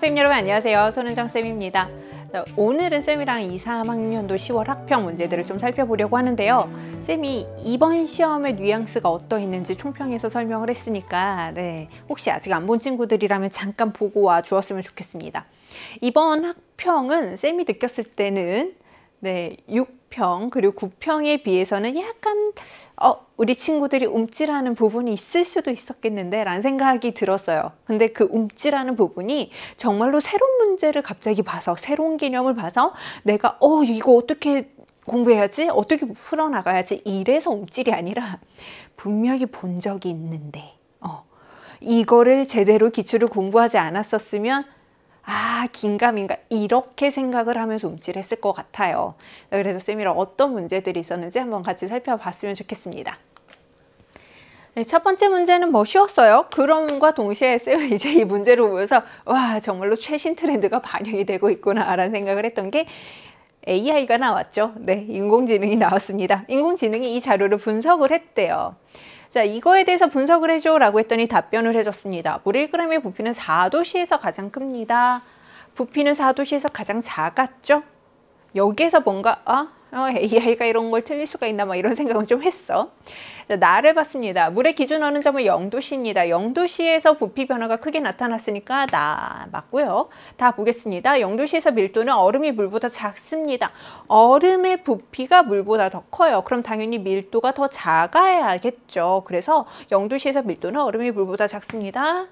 학부모님 여러분 안녕하세요. 손은정쌤입니다. 오늘은 쌤이랑 2, 3학년도 10월 학평 문제들을 좀 살펴보려고 하는데요. 쌤이 이번 시험의 뉘앙스가 어떠했는지 총평해서 설명을 했으니까 혹시 아직 안 본 친구들이라면 잠깐 보고 와 주었으면 좋겠습니다. 이번 학평은 쌤이 느꼈을 때는 6평 그리고 9평에 비해서는 약간 우리 친구들이 움찔하는 부분이 있을 수도 있었겠는데 라는 생각이 들었어요. 근데 그 움찔하는 부분이 정말로 새로운 문제를 갑자기 봐서 새로운 개념을 봐서 내가 이거 어떻게 공부해야지? 어떻게 풀어나가야지? 이래서 움찔이 아니라 분명히 본 적이 있는데 이거를 제대로 기출을 공부하지 않았었으면 긴가민가 이렇게 생각을 하면서 움찔했을 것 같아요. 그래서 쌤이랑 어떤 문제들이 있었는지 한번 같이 살펴봤으면 좋겠습니다. 첫 번째 문제는 쉬웠어요. 그럼과 동시에 쌤은 이제 이 문제를 보면서 와, 정말로 최신 트렌드가 반영이 되고 있구나 라는 생각을 했던 게 AI가 나왔죠. 인공지능이 나왔습니다. 인공지능이 이 자료를 분석을 했대요. 자, 이거에 대해서 분석을 해줘 라고 했더니 답변을 해줬습니다. 물 1g의 부피는 4도씨에서 가장 큽니다. 부피는 4도씨에서 가장 작았죠? 여기에서 뭔가 AI가 이런 걸 틀릴 수가 있나 이런 생각은 좀 했어. 자, 나를 봤습니다. 물의 기준 어느 점은 0도씨입니다. 0도씨에서 부피 변화가 크게 나타났으니까 나 맞고요. 다 보겠습니다. 0도씨에서 밀도는 얼음이 물보다 작습니다. 얼음의 부피가 물보다 더 커요. 그럼 당연히 밀도가 더 작아야겠죠. 그래서 0도씨에서 밀도는 얼음이 물보다 작습니다.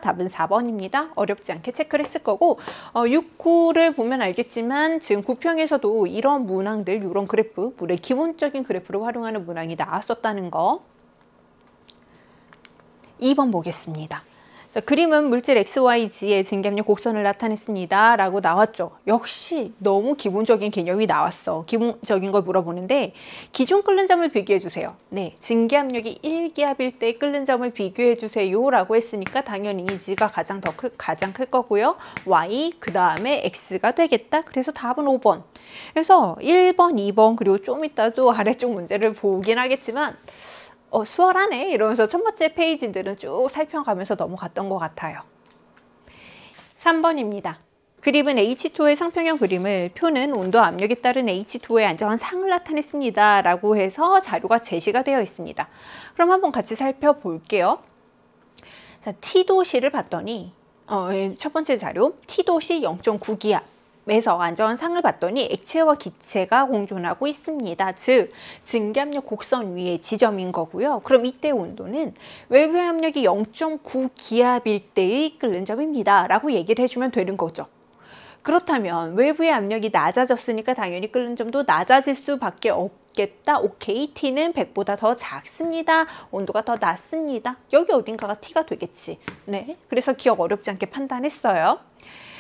답은 4번입니다. 어렵지 않게 체크를 했을 거고 6, 9를 보면 알겠지만 지금 9평에서도 이런 문항들, 이런 그래프, 물의 기본적인 그래프를 활용하는 문항이 나왔었다는 거. 2번 보겠습니다. 자, 그림은 물질 XYZ의 증기압력 곡선을 나타냈습니다. 라고 나왔죠. 역시 너무 기본적인 개념이 나왔어. 기본적인 걸 물어보는데 기준 끓는 점을 비교해 주세요. 증기압력이 1기압일 때 끓는 점을 비교해 주세요. 라고 했으니까 당연히 G가 가장 클 거고요. Y 그 다음에 X가 되겠다. 그래서 답은 5번. 그래서 1번, 2번 그리고 좀 이따도 아래쪽 문제를 보긴 하겠지만 수월하네 이러면서 첫 번째 페이지들은 쭉 살펴가면서 넘어갔던 것 같아요. 3번입니다. 그림은 H2오의 상평형 그림을 표는 온도와 압력에 따른 H2오의 안정한 상을 나타냈습니다. 라고 해서 자료가 제시가 되어 있습니다. 그럼 한번 같이 살펴볼게요. 자, T도시를 봤더니 첫 번째 자료 T도시 0.9기압 에서 안정한 상을 봤더니 액체와 기체가 공존하고 있습니다. 즉 증기압력 곡선 위에 지점인 거고요. 그럼 이때 온도는 외부의 압력이 0.9기압일 때의 끓는 점입니다. 라고 얘기를 해주면 되는 거죠. 그렇다면 외부의 압력이 낮아졌으니까 당연히 끓는 점도 낮아질 수밖에 없겠다. 오케이, T는 100보다 더 작습니다. 온도가 더 낮습니다. 여기 어딘가가 T가 되겠지. 그래서 기억 어렵지 않게 판단했어요.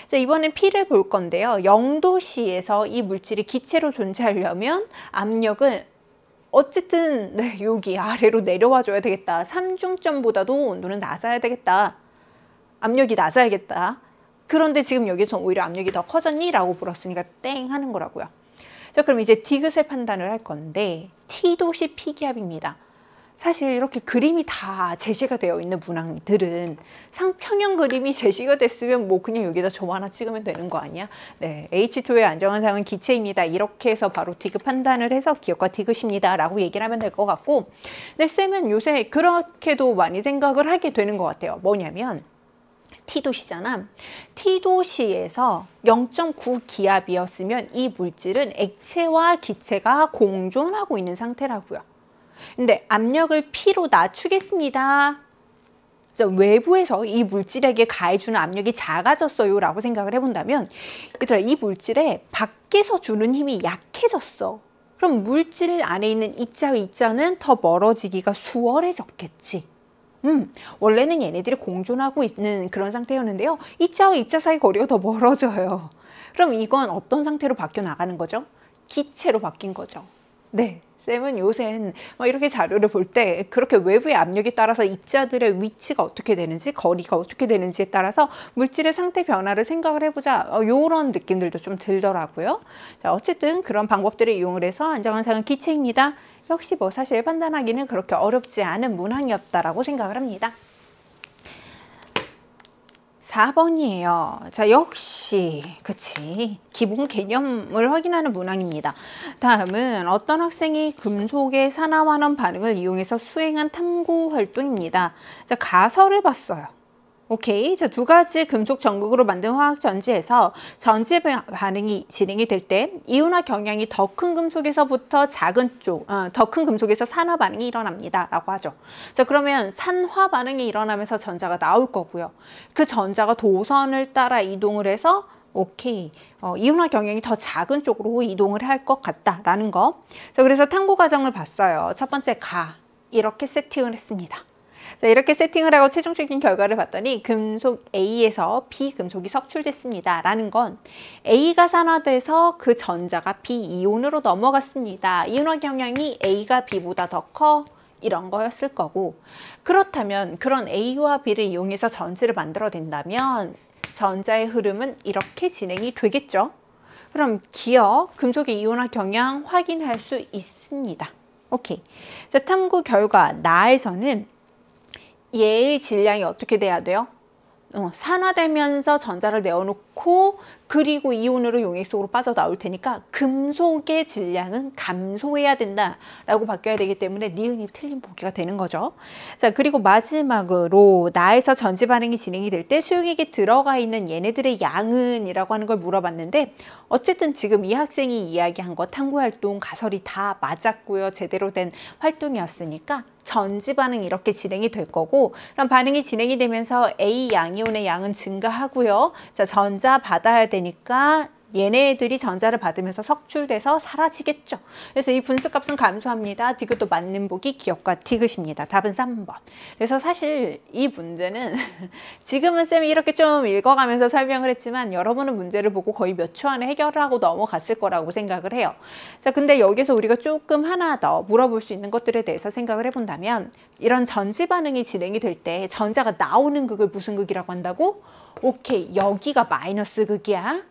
자, 이번엔 P를 볼 건데요. 0도씨에서 이 물질이 기체로 존재하려면 압력은 어쨌든 여기 아래로 내려와 줘야 되겠다. 삼중점보다도 온도는 낮아야 되겠다. 압력이 낮아야겠다. 그런데 지금 여기서 오히려 압력이 더 커졌니? 라고 물었으니까 땡 하는 거라고요. 자, 그럼 이제 디귿을 판단을 할 건데 T도시 P기압입니다. 사실 이렇게 그림이 다 제시가 되어 있는 문항들은 상평형 그림이 제시가 됐으면 그냥 여기다 점 하나 찍으면 되는 거 아니야? H2오의 안정한 상은 기체입니다. 이렇게 해서 바로 디귿 판단을 해서 기억과 디귿입니다. 라고 얘기를 하면 될 것 같고 근데 쌤은 요새 그렇게도 많이 생각을 하게 되는 것 같아요. 뭐냐면 T도시잖아. T도시에서 0.9기압이었으면 이 물질은 액체와 기체가 공존하고 있는 상태라고요. 근데 압력을 P로 낮추겠습니다. 외부에서 이 물질에게 가해주는 압력이 작아졌어요 라고 생각을 해본다면 얘들아, 이 물질에 밖에서 주는 힘이 약해졌어. 그럼 물질 안에 있는 입자와 입자는 더 멀어지기가 수월해졌겠지. 원래는 얘네들이 공존하고 있는 그런 상태였는데요. 입자와 입자 사이 거리가 더 멀어져요. 그럼 이건 어떤 상태로 바뀌어 나가는 거죠? 기체로 바뀐 거죠. 쌤은 요새는 이렇게 자료를 볼 때 그렇게 외부의 압력에 따라서 입자들의 위치가 어떻게 되는지 거리가 어떻게 되는지에 따라서 물질의 상태 변화를 생각을 해보자 이런 느낌들도 좀 들더라고요. 자, 어쨌든 그런 방법들을 이용을 해서 안정한 상은 기체입니다. 역시 사실 판단하기는 그렇게 어렵지 않은 문항이었다라고 생각을 합니다. 4번이에요. 자, 역시 그치, 기본 개념을 확인하는 문항입니다. 다음은 어떤 학생이 금속의 산화환원 반응을 이용해서 수행한 탐구 활동입니다. 자, 가설을 봤어요. 오케이. 자, 두 가지 금속 전극으로 만든 화학 전지에서 전지 반응이 진행이 될 때 이온화 경향이 더 큰 금속에서부터 작은 쪽, 더 큰 금속에서 산화 반응이 일어납니다. 라고 하죠. 자, 그러면 산화 반응이 일어나면서 전자가 나올 거고요. 그 전자가 도선을 따라 이동을 해서 오케이. 이온화 경향이 더 작은 쪽으로 이동을 할 것 같다라는 거. 자, 그래서 탐구 과정을 봤어요. 첫 번째 이렇게 세팅을 했습니다. 자, 이렇게 세팅을 하고 최종적인 결과를 봤더니 금속 A에서 B 금속이 석출됐습니다. 라는 건 A가 산화돼서 그 전자가 B 이온으로 넘어갔습니다. 이온화 경향이 A가 B보다 더 커. 이런 거였을 거고, 그렇다면 그런 A와 B를 이용해서 전지를 만들어낸다면 전자의 흐름은 이렇게 진행이 되겠죠. 그럼 기억, 금속의 이온화 경향 확인할 수 있습니다. 오케이. 자, 탐구 결과 나에서는 얘의 질량이 어떻게 돼야 돼요? 산화되면서 전자를 내어놓고 그리고 이온으로 용액 속으로 빠져나올 테니까 금속의 질량은 감소해야 된다라고 바뀌어야 되기 때문에 니은이 틀린 보기가 되는 거죠. 자, 그리고 마지막으로 나에서 전지 반응이 진행이 될 때 수용액에 들어가 있는 얘네들의 양은 이라고 하는 걸 물어봤는데, 어쨌든 지금 이 학생이 이야기한 거 탐구 활동 가설이 다 맞았고요. 제대로 된 활동이었으니까 전지 반응이 이렇게 진행이 될 거고, 그럼 반응이 진행이 되면서 A 양이온의 양은 증가하고요. 자, 전자 받아야 되니까 얘네들이 전자를 받으면서 석출돼서 사라지겠죠. 그래서 이 분수값은 감소합니다. 디귿도 맞는 보기 기억과 디귿입니다. 답은 3번. 그래서 사실 이 문제는 지금은 쌤이 이렇게 좀 읽어가면서 설명을 했지만 여러분은 문제를 보고 거의 몇 초 안에 해결을 하고 넘어갔을 거라고 생각을 해요. 자, 근데 여기서 우리가 조금 하나 더 물어볼 수 있는 것들에 대해서 생각을 해본다면, 이런 전지 반응이 진행이 될 때 전자가 나오는 극을 무슨 극이라고 한다고? 오케이, 여기가 마이너스 극이야.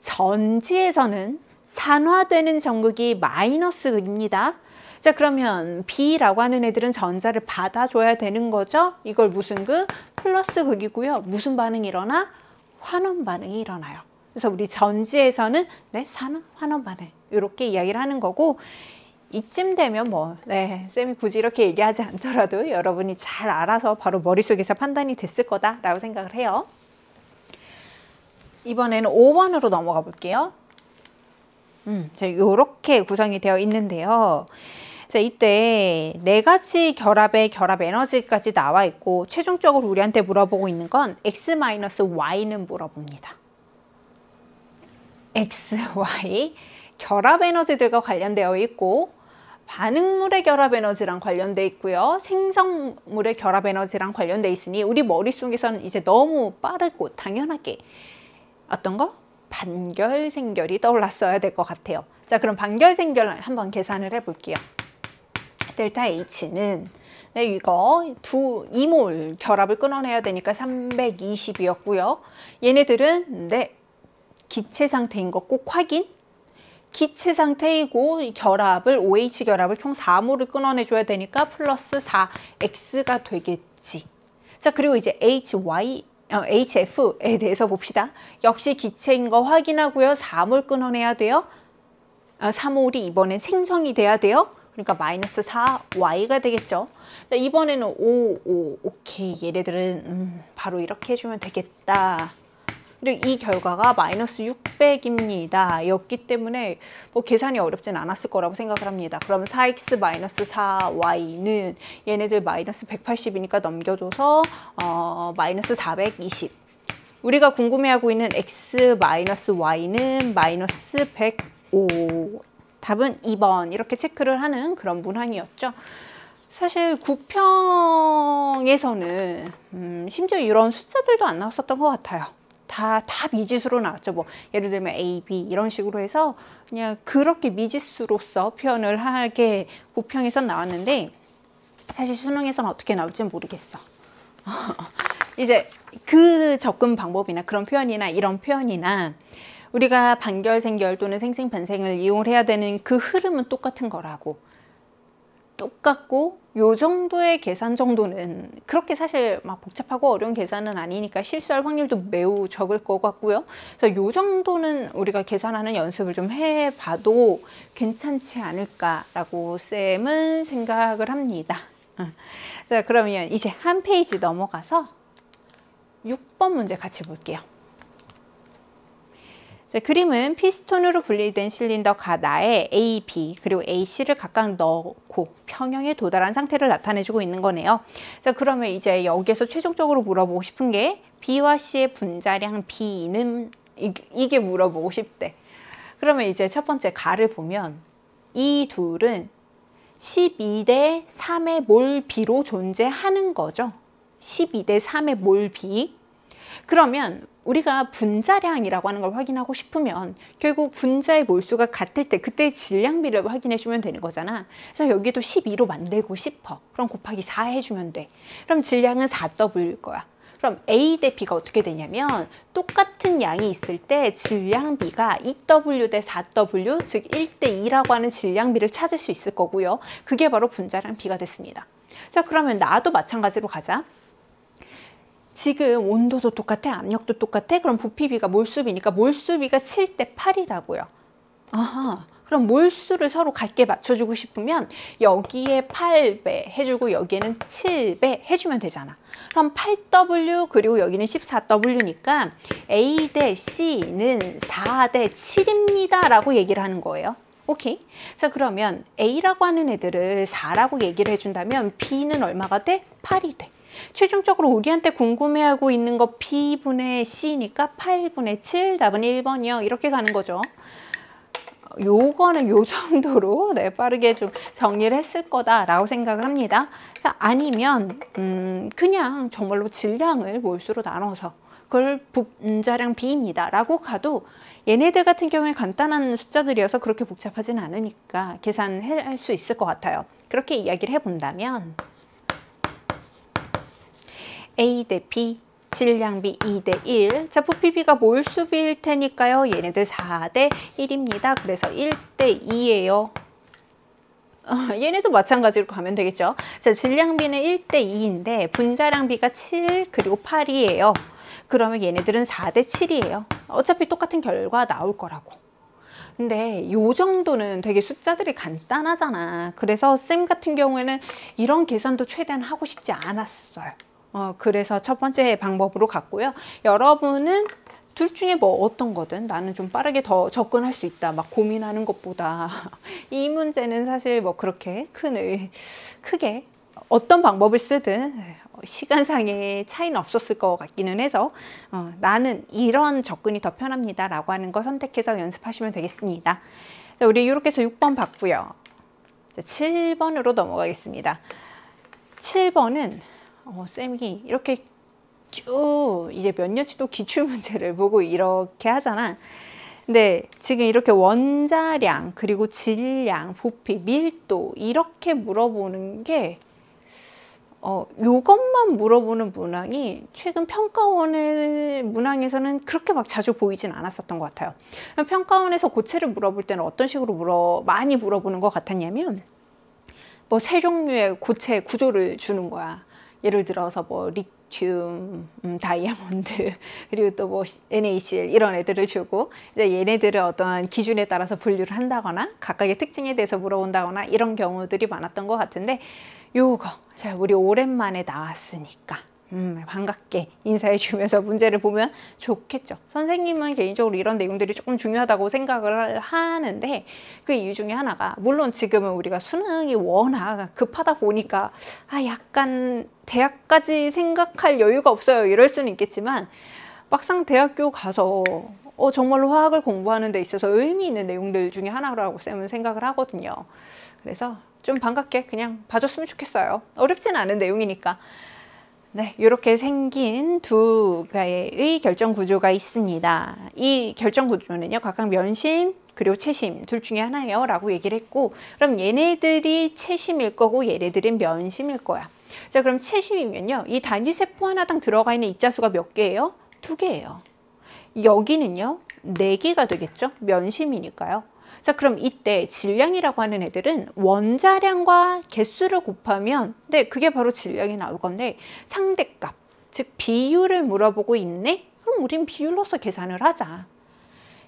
전지에서는 산화되는 전극이 마이너스 극입니다. 자, 그러면 B라고 하는 애들은 전자를 받아줘야 되는 거죠. 이걸 무슨 극? 플러스 극이고요. 무슨 반응이 일어나? 환원 반응이 일어나요. 그래서 우리 전지에서는 산화, 환원 반응 이렇게 이야기를 하는 거고, 이쯤 되면 쌤이 굳이 이렇게 얘기하지 않더라도 여러분이 잘 알아서 바로 머릿속에서 판단이 됐을 거다라고 생각을 해요. 이번에는 5번으로 넘어가 볼게요. 자, 이렇게 구성이 되어 있는데요. 자, 이때 4가지 결합의 결합 에너지까지 나와 있고, 최종적으로 우리한테 물어보고 있는 건 X-Y는 물어봅니다. X, Y 결합 에너지들과 관련되어 있고, 반응물의 결합 에너지랑 관련돼 있고요. 생성물의 결합 에너지랑 관련돼 있으니 우리 머릿속에서는 이제 너무 빠르고 당연하게 어떤 거? 반결생결이 떠올랐어야 될 것 같아요. 자, 그럼 반결생결 한번 계산을 해볼게요. 델타 H는 이거 2몰 결합을 끊어내야 되니까 320이었고요. 얘네들은 기체 상태인 거 꼭 확인. 기체 상태이고 결합을 OH 결합을 총 4몰을 끊어내줘야 되니까 플러스 4X가 되겠지. 자, 그리고 이제 HF에 대해서 봅시다. 역시 기체인 거 확인하고요. 4몰 끊어내야 돼요. 3몰이 이번엔 생성이 돼야 돼요. 그러니까 마이너스 4Y가 되겠죠. 이번에는 5, 오케이. 얘네들은 바로 이렇게 해주면 되겠다. 그리고 이 결과가 마이너스 600입니다. 였기 때문에 계산이 어렵진 않았을 거라고 생각을 합니다. 그럼 4x 마이너스 4y는 얘네들 마이너스 180이니까 넘겨줘서 마이너스 420. 우리가 궁금해하고 있는 x 마이너스 y는 마이너스 105. 답은 2번. 이렇게 체크를 하는 그런 문항이었죠. 사실 9평에서는 심지어 이런 숫자들도 안 나왔었던 것 같아요. 다 미지수로 나왔죠. 예를 들면 A, B 이런 식으로 해서 그냥 그렇게 미지수로서 표현을 하게 9평에서 나왔는데, 사실 수능에서는 어떻게 나올지는 모르겠어. 이제 그 접근 방법이나 그런 표현이나 이런 표현이나 우리가 반결생결 또는 생생반생을 이용을 해야 되는 그 흐름은 똑같은 거라고. 똑같고 요 정도의 계산 정도는 그렇게 사실 막 복잡하고 어려운 계산은 아니니까 실수할 확률도 매우 적을 것 같고요. 그래서 요 정도는 우리가 계산하는 연습을 좀 해봐도 괜찮지 않을까라고 쌤은 생각을 합니다. 자, 그러면 이제 한 페이지 넘어가서 6번 문제 같이 볼게요. 자, 그림은 피스톤으로 분리된 실린더 가나에 A, B 그리고 AC를 각각 넣고 평형에 도달한 상태를 나타내주고 있는 거네요. 자, 그러면 이제 여기에서 최종적으로 물어보고 싶은 게 B와 C의 분자량 B는 이게 물어보고 싶대. 그러면 이제 첫 번째 가를 보면 이 둘은 12대 3의 몰 B로 존재하는 거죠. 12대 3의 몰 B. 그러면 우리가 분자량이라고 하는 걸 확인하고 싶으면 결국 분자의 몰수가 같을 때 그때 질량비를 확인해 주면 되는 거잖아. 그래서 여기도 12로 만들고 싶어. 그럼 곱하기 4 해주면 돼. 그럼 질량은 4W일 거야. 그럼 A 대 B가 어떻게 되냐면 똑같은 양이 있을 때 질량비가 2W 대 4W 즉 1대 2라고 하는 질량비를 찾을 수 있을 거고요. 그게 바로 분자량 B가 됐습니다. 자, 그러면 나도 마찬가지로 가자. 지금 온도도 똑같아, 압력도 똑같아. 그럼 부피비가 몰수비니까 몰수비가 7대 8이라고요. 아하, 그럼 몰수를 서로 같게 맞춰주고 싶으면 여기에 8배 해주고 여기에는 7배 해주면 되잖아. 그럼 8W 그리고 여기는 14W니까 A 대 C는 4대 7입니다 라고 얘기를 하는 거예요. 오케이. 자, 그러면 A라고 하는 애들을 4라고 얘기를 해준다면 B는 얼마가 돼? 8이 돼. 최종적으로 우리한테 궁금해하고 있는 거 B분의 C니까 8분의 7, 답은 1번이요. 이렇게 가는 거죠. 요거는 요 정도로 빠르게 좀 정리를 했을 거다라고 생각을 합니다. 자, 아니면 그냥 정말로 질량을 몰수로 나눠서 그걸 분자량 B입니다 라고 가도 얘네들 같은 경우에 간단한 숫자들이어서 그렇게 복잡하진 않으니까 계산할 수 있을 것 같아요. 그렇게 이야기를 해본다면 A 대 B, 질량비 2 대 1. 자, 부피비가 몰수비일 테니까요. 얘네들 4 대 1입니다. 그래서 1 대 2예요. 얘네도 마찬가지로 가면 되겠죠. 자, 질량비는 1 대 2인데 분자량비가 7 그리고 8이에요. 그러면 얘네들은 4 대 7이에요. 어차피 똑같은 결과 나올 거라고. 근데 요 정도는 되게 숫자들이 간단하잖아. 그래서 쌤 같은 경우에는 이런 계산도 최대한 하고 싶지 않았어요. 그래서 첫 번째 방법으로 갔고요. 여러분은 둘 중에 뭐 어떤 거든 나는 좀 빠르게 더 접근할 수 있다. 막 고민하는 것보다 이 문제는 사실 뭐 그렇게 크게 어떤 방법을 쓰든 시간상의 차이는 없었을 것 같기는 해서 나는 이런 접근이 더 편합니다 라고 하는 거 선택해서 연습하시면 되겠습니다. 자, 우리 이렇게 해서 6번 봤고요. 자, 7번으로 넘어가겠습니다. 7번은 쌤이 이렇게 쭉 이제 몇 년치도 기출문제를 보고 이렇게 하잖아. 근데 지금 이렇게 원자량 그리고 질량, 부피, 밀도 이렇게 물어보는 게 요것만 물어보는 문항이 최근 평가원의 문항에서는 그렇게 막 자주 보이진 않았었던 것 같아요. 평가원에서 고체를 물어볼 때는 어떤 식으로 많이 물어보는 것 같았냐면 뭐 세 종류의 고체 구조를 주는 거야. 예를 들어서 뭐 리튬, 다이아몬드 그리고 또 뭐 NaCl 이런 애들을 주고 이제 얘네들을 어떠한 기준에 따라서 분류를 한다거나 각각의 특징에 대해서 물어본다거나 이런 경우들이 많았던 것 같은데 요거 자 우리 오랜만에 나왔으니까 반갑게 인사해 주면서 문제를 보면 좋겠죠. 선생님은 개인적으로 이런 내용들이 조금 중요하다고 생각을 하는데 그 이유 중에 하나가 물론 지금은 우리가 수능이 워낙 급하다 보니까 약간 대학까지 생각할 여유가 없어요 이럴 수는 있겠지만 막상 대학교 가서 정말로 화학을 공부하는 데 있어서 의미 있는 내용들 중에 하나라고 쌤은 생각을 하거든요. 그래서 좀 반갑게 그냥 봐줬으면 좋겠어요. 어렵진 않은 내용이니까. 네, 이렇게 생긴 두 개의 결정 구조가 있습니다. 이 결정 구조는요, 각각 면심 그리고 채심 둘 중에 하나예요 라고 얘기를 했고, 그럼 얘네들이 채심일 거고 얘네들은 면심일 거야. 자, 그럼 채심이면요, 이 단위세포 하나당 들어가 있는 입자수가 몇 개예요? 2개예요. 여기는요, 4개가 되겠죠? 면심이니까요. 자, 그럼 이때 질량이라고 하는 애들은 원자량과 개수를 곱하면 그게 바로 질량이 나올 건데 상대값, 즉 비율을 물어보고 있네? 그럼 우린 비율로서 계산을 하자.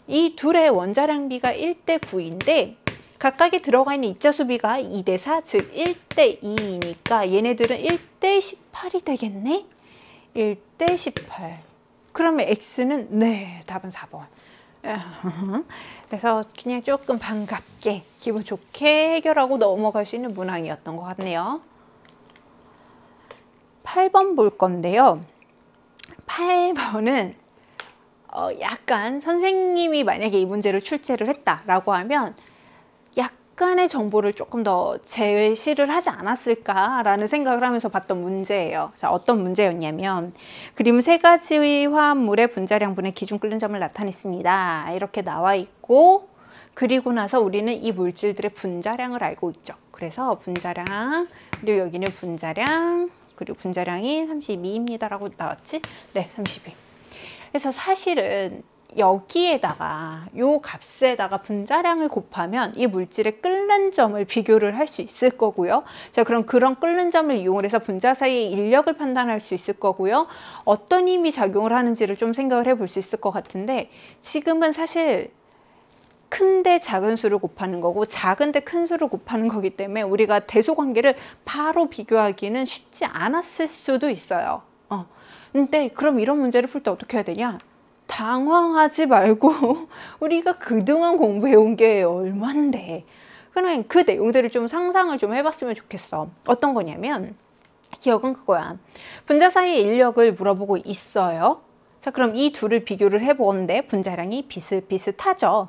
이 둘의 원자량비가 1대 9인데 각각에 들어가 있는 입자수비가 2대 4, 즉 1대 2이니까 얘네들은 1대 18이 되겠네? 1대 18. 그러면 X는 답은 4번. 그래서 그냥 조금 반갑게 기분 좋게 해결하고 넘어갈 수 있는 문항이었던 것 같네요. 8번 볼 건데요. 8번은 약간 선생님이 만약에 이 문제를 출제를 했다라고 하면 약간의 정보를 조금 더 제시를 하지 않았을까라는 생각을 하면서 봤던 문제예요. 자, 어떤 문제였냐면 그림 세 가지 화합물의 분자량분의 기준 끓는 점을 나타냈습니다. 이렇게 나와 있고 그리고 나서 우리는 이 물질들의 분자량을 알고 있죠. 그래서 분자량, 그리고 여기는 분자량, 그리고 분자량이 32입니다 라고 나왔지? 네, 32. 그래서 사실은 여기에다가 요 값에다가 분자량을 곱하면 이 물질의 끓는 점을 비교를 할 수 있을 거고요. 자, 그럼 그런 끓는 점을 이용을 해서 분자 사이의 인력을 판단할 수 있을 거고요. 어떤 힘이 작용을 하는지를 좀 생각을 해볼 수 있을 것 같은데 지금은 사실 큰데 작은 수를 곱하는 거고 작은데 큰 수를 곱하는 거기 때문에 우리가 대소관계를 바로 비교하기는 쉽지 않았을 수도 있어요. 근데 그럼 이런 문제를 풀 때 어떻게 해야 되냐? 당황하지 말고 우리가 그동안 공부해온 게 얼만데 그냥 그 내용들을 좀 상상을 좀 해봤으면 좋겠어. 어떤 거냐면 기억은 그거야. 분자 사이의 인력을 물어보고 있어요. 자, 그럼 이 둘을 비교를 해보는데 분자량이 비슷비슷하죠.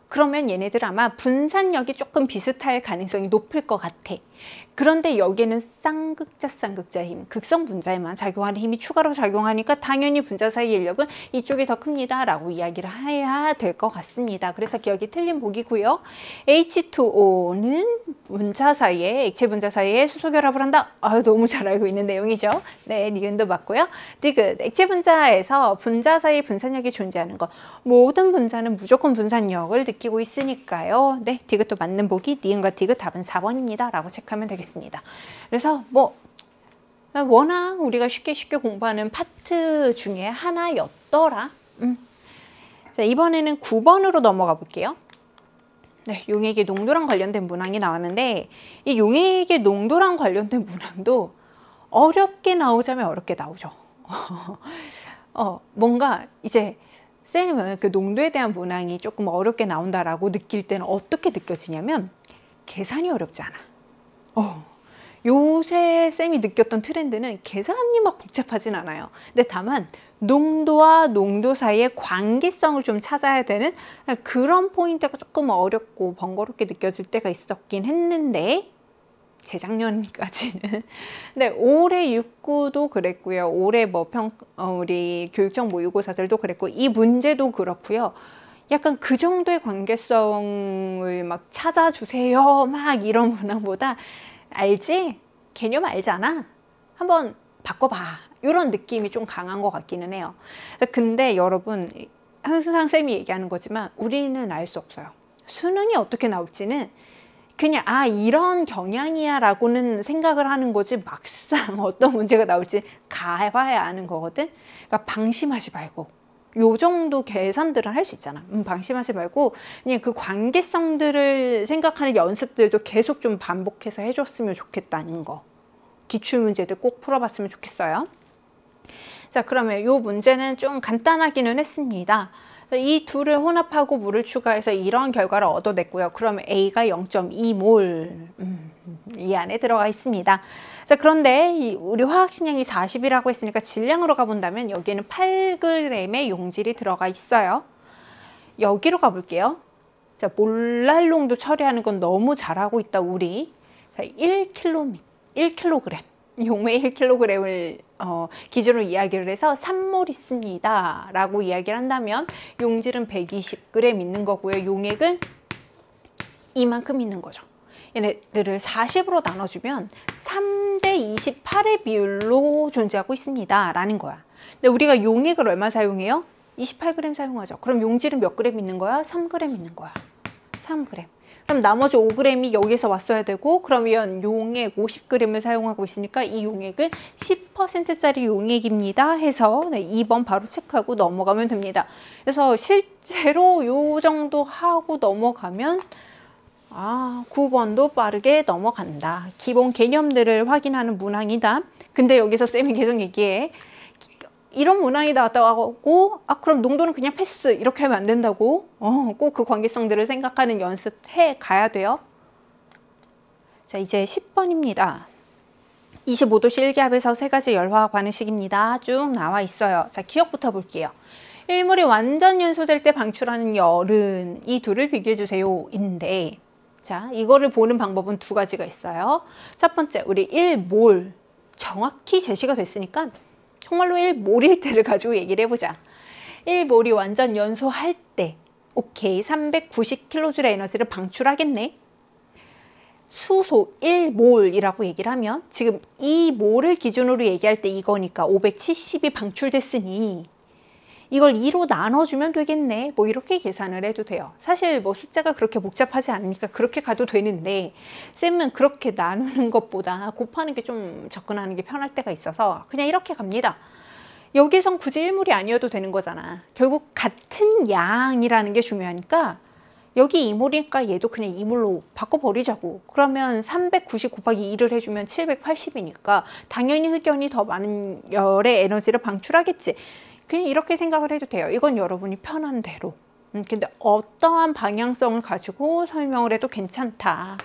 그러면 얘네들 아마 분산력이 조금 비슷할 가능성이 높을 것 같아. 그런데 여기에는 쌍극자 힘, 극성 분자에만 작용하는 힘이 추가로 작용하니까 당연히 분자 사이의 인력은 이쪽이 더 큽니다 라고 이야기를 해야 될 것 같습니다. 그래서 기억이 틀린 복이고요. H2O는 분자 사이에, 액체 분자 사이에 수소 결합을 한다. 너무 잘 알고 있는 내용이죠. 네, 니은도 맞고요. 디귿, 액체 분자에서 분자 사이 분산력이 존재하는 것. 모든 분자는 무조건 분산력을 느끼고 있으니까요. 네, 디귿도 맞는 복이 니은과 디귿 답은 4번입니다 라고 체크하면 되겠습니다. 그래서 워낙 우리가 쉽게 공부하는 파트 중에 하나였더라. 자, 이번에는 9번으로 넘어가 볼게요. 네, 용액의 농도랑 관련된 문항이 나왔는데 이 용액의 농도랑 관련된 문항도 어렵게 나오자면 어렵게 나오죠. 뭔가 이제 쌤은 그 농도에 대한 문항이 조금 어렵게 나온다라고 느낄 때는 어떻게 느껴지냐면 계산이 어렵지 않아. 요새 쌤이 느꼈던 트렌드는 계산이 막 복잡하진 않아요. 근데 다만 농도와 농도 사이의 관계성을 좀 찾아야 되는 그런 포인트가 조금 어렵고 번거롭게 느껴질 때가 있었긴 했는데 재작년까지는 근데 올해 6구도 그랬고요. 올해 우리 교육청 모의고사들도 그랬고 이 문제도 그렇고요. 약간 그 정도의 관계성을 막 찾아주세요 막 이런 문항보다 알지? 개념 알잖아? 한번 바꿔봐 이런 느낌이 좀 강한 것 같기는 해요. 근데 여러분 항상 쌤이 얘기하는 거지만 우리는 알 수 없어요. 수능이 어떻게 나올지는 그냥 이런 경향이야 라고는 생각을 하는 거지 막상 어떤 문제가 나올지 가봐야 아는 거거든. 그러니까 방심하지 말고 요 정도 계산들은 할 수 있잖아. 방심하지 말고 그냥 그 관계성들을 생각하는 연습들도 계속 좀 반복해서 해줬으면 좋겠다는 거. 기출문제들 꼭 풀어봤으면 좋겠어요. 자, 그러면 요 문제는 좀 간단하기는 했습니다. 이 둘을 혼합하고 물을 추가해서 이런 결과를 얻어냈고요. 그러면 A가 0.2몰 이 안에 들어가 있습니다. 자, 그런데 우리 화학식량이 40이라고 했으니까 질량으로 가본다면 여기에는 8g의 용질이 들어가 있어요. 여기로 가볼게요. 자, 몰랄 농도 처리하는 건 너무 잘하고 있다 우리. 자, 1kg 용매 1kg을 기준으로 이야기를 해서 3몰 있습니다 라고 이야기를 한다면 용질은 120g 있는 거고요. 용액은 이만큼 있는 거죠. 얘네들을 40으로 나눠주면 3대 28의 비율로 존재하고 있습니다 라는 거야. 근데 우리가 용액을 얼마 사용해요? 28g 사용하죠. 그럼 용질은 몇 g 있는 거야? 3g 있는 거야. 3g. 그럼 나머지 5g이 여기서 왔어야 되고, 그러면 용액 50g을 사용하고 있으니까 이 용액은 10%짜리 용액입니다 해서 2번 바로 체크하고 넘어가면 됩니다. 그래서 실제로 요 정도 하고 넘어가면 9번도 빠르게 넘어간다. 기본 개념들을 확인하는 문항이다. 근데 여기서 쌤이 계속 얘기해. 이런 문항이 나왔다고 그럼 농도는 그냥 패스 이렇게 하면 안 된다고. 꼭 그 관계성들을 생각하는 연습해 가야 돼요. 자, 이제 10번입니다. 25도 실기압에서 세 가지 열화학 반응식입니다. 쭉 나와 있어요. 자, 기억부터 볼게요. 1몰이 완전 연소될 때 방출하는 열은 이 둘을 비교해 주세요 인데, 자, 이거를 보는 방법은 두 가지가 있어요. 첫 번째, 우리 1몰 정확히 제시가 됐으니까 정말로 1몰일 때를 가지고 얘기를 해보자. 1몰이 완전 연소할 때 오케이 390kJ의 에너지를 방출하겠네. 수소 1몰이라고 얘기를 하면 지금 2몰을 기준으로 얘기할 때 이거니까 570이 방출됐으니 이걸 2로 나눠주면 되겠네. 뭐 이렇게 계산을 해도 돼요. 사실 뭐 숫자가 그렇게 복잡하지 않으니까 그렇게 가도 되는데, 쌤은 그렇게 나누는 것보다 곱하는 게 좀 접근하는 게 편할 때가 있어서 그냥 이렇게 갑니다. 여기선 굳이 1몰이 아니어도 되는 거잖아. 결국 같은 양이라는 게 중요하니까 여기 2몰이니까 얘도 그냥 2몰로 바꿔버리자고. 그러면 390 곱하기 2를 해주면 780이니까 당연히 흑연이 더 많은 열의 에너지를 방출하겠지. 그냥 이렇게 생각을 해도 돼요. 이건 여러분이 편한 대로. 근데 어떠한 방향성을 가지고 설명을 해도 괜찮다.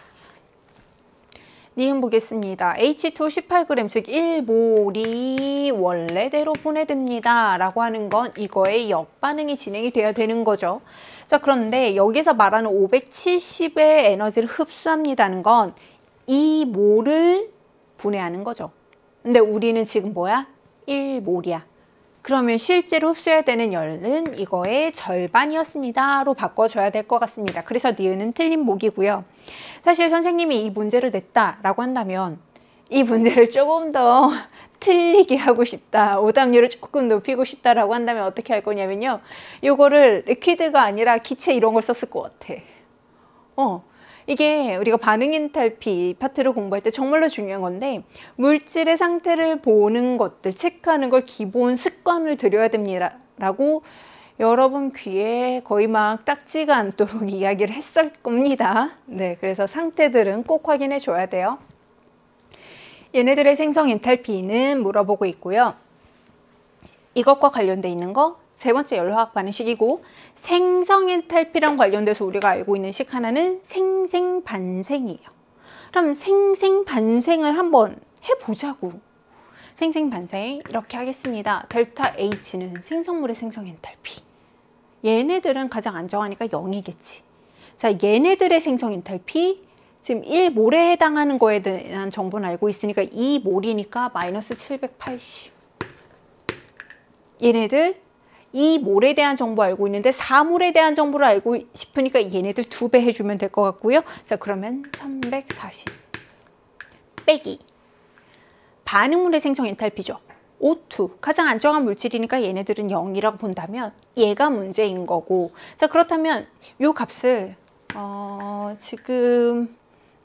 니은 보겠습니다. H2 18g, 즉 1몰이 원래대로 분해됩니다 라고 하는 건 이거의 역반응이 진행이 돼야 되는 거죠. 자, 그런데 여기서 말하는 570의 에너지를 흡수합니다는 건 2몰을 분해하는 거죠. 근데 우리는 지금 뭐야? 1몰이야. 그러면 실제로 흡수해야 되는 열은 이거의 절반이었습니다로 바꿔줘야 될 것 같습니다. 그래서 니은은 틀린 목이고요. 사실 선생님이 이 문제를 냈다라고 한다면 이 문제를 조금 더 틀리게 하고 싶다, 오답률을 조금 높이고 싶다라고 한다면 어떻게 할 거냐면요. 이거를 리퀴드가 아니라 기체 이런 걸 썼을 것 같아. 이게 우리가 반응 엔탈피 파트를 공부할 때 정말로 중요한 건데, 물질의 상태를 보는 것들, 체크하는 걸 기본 습관을 들여야 됩니다 라고 여러분 귀에 거의 막 딱지가 않도록 이야기를 했을 겁니다. 네, 그래서 상태들은 꼭 확인해 줘야 돼요. 얘네들의 생성 엔탈피는 물어보고 있고요. 이것과 관련돼 있는 거 세 번째 열화학 반응식이고, 생성 엔탈피랑 관련돼서 우리가 알고 있는 식 하나는 생생반생이에요. 그럼 생생반생을 한번 해보자고. 생생반생 이렇게 하겠습니다. 델타 H는 생성물의 생성 엔탈피. 얘네들은 가장 안정하니까 0이겠지. 자, 얘네들의 생성 엔탈피, 지금 1몰에 해당하는 거에 대한 정보는 알고 있으니까 2몰이니까 마이너스 780. 얘네들 2몰에 대한 정보 알고 있는데 4몰에 대한 정보를 알고 싶으니까 얘네들 2배 해주면 될 것 같고요. 자, 그러면 1140 빼기 반응물의 생성 엔탈피죠. O2 가장 안정한 물질이니까 얘네들은 0이라고 본다면 얘가 문제인 거고, 자, 그렇다면 요 값을 지금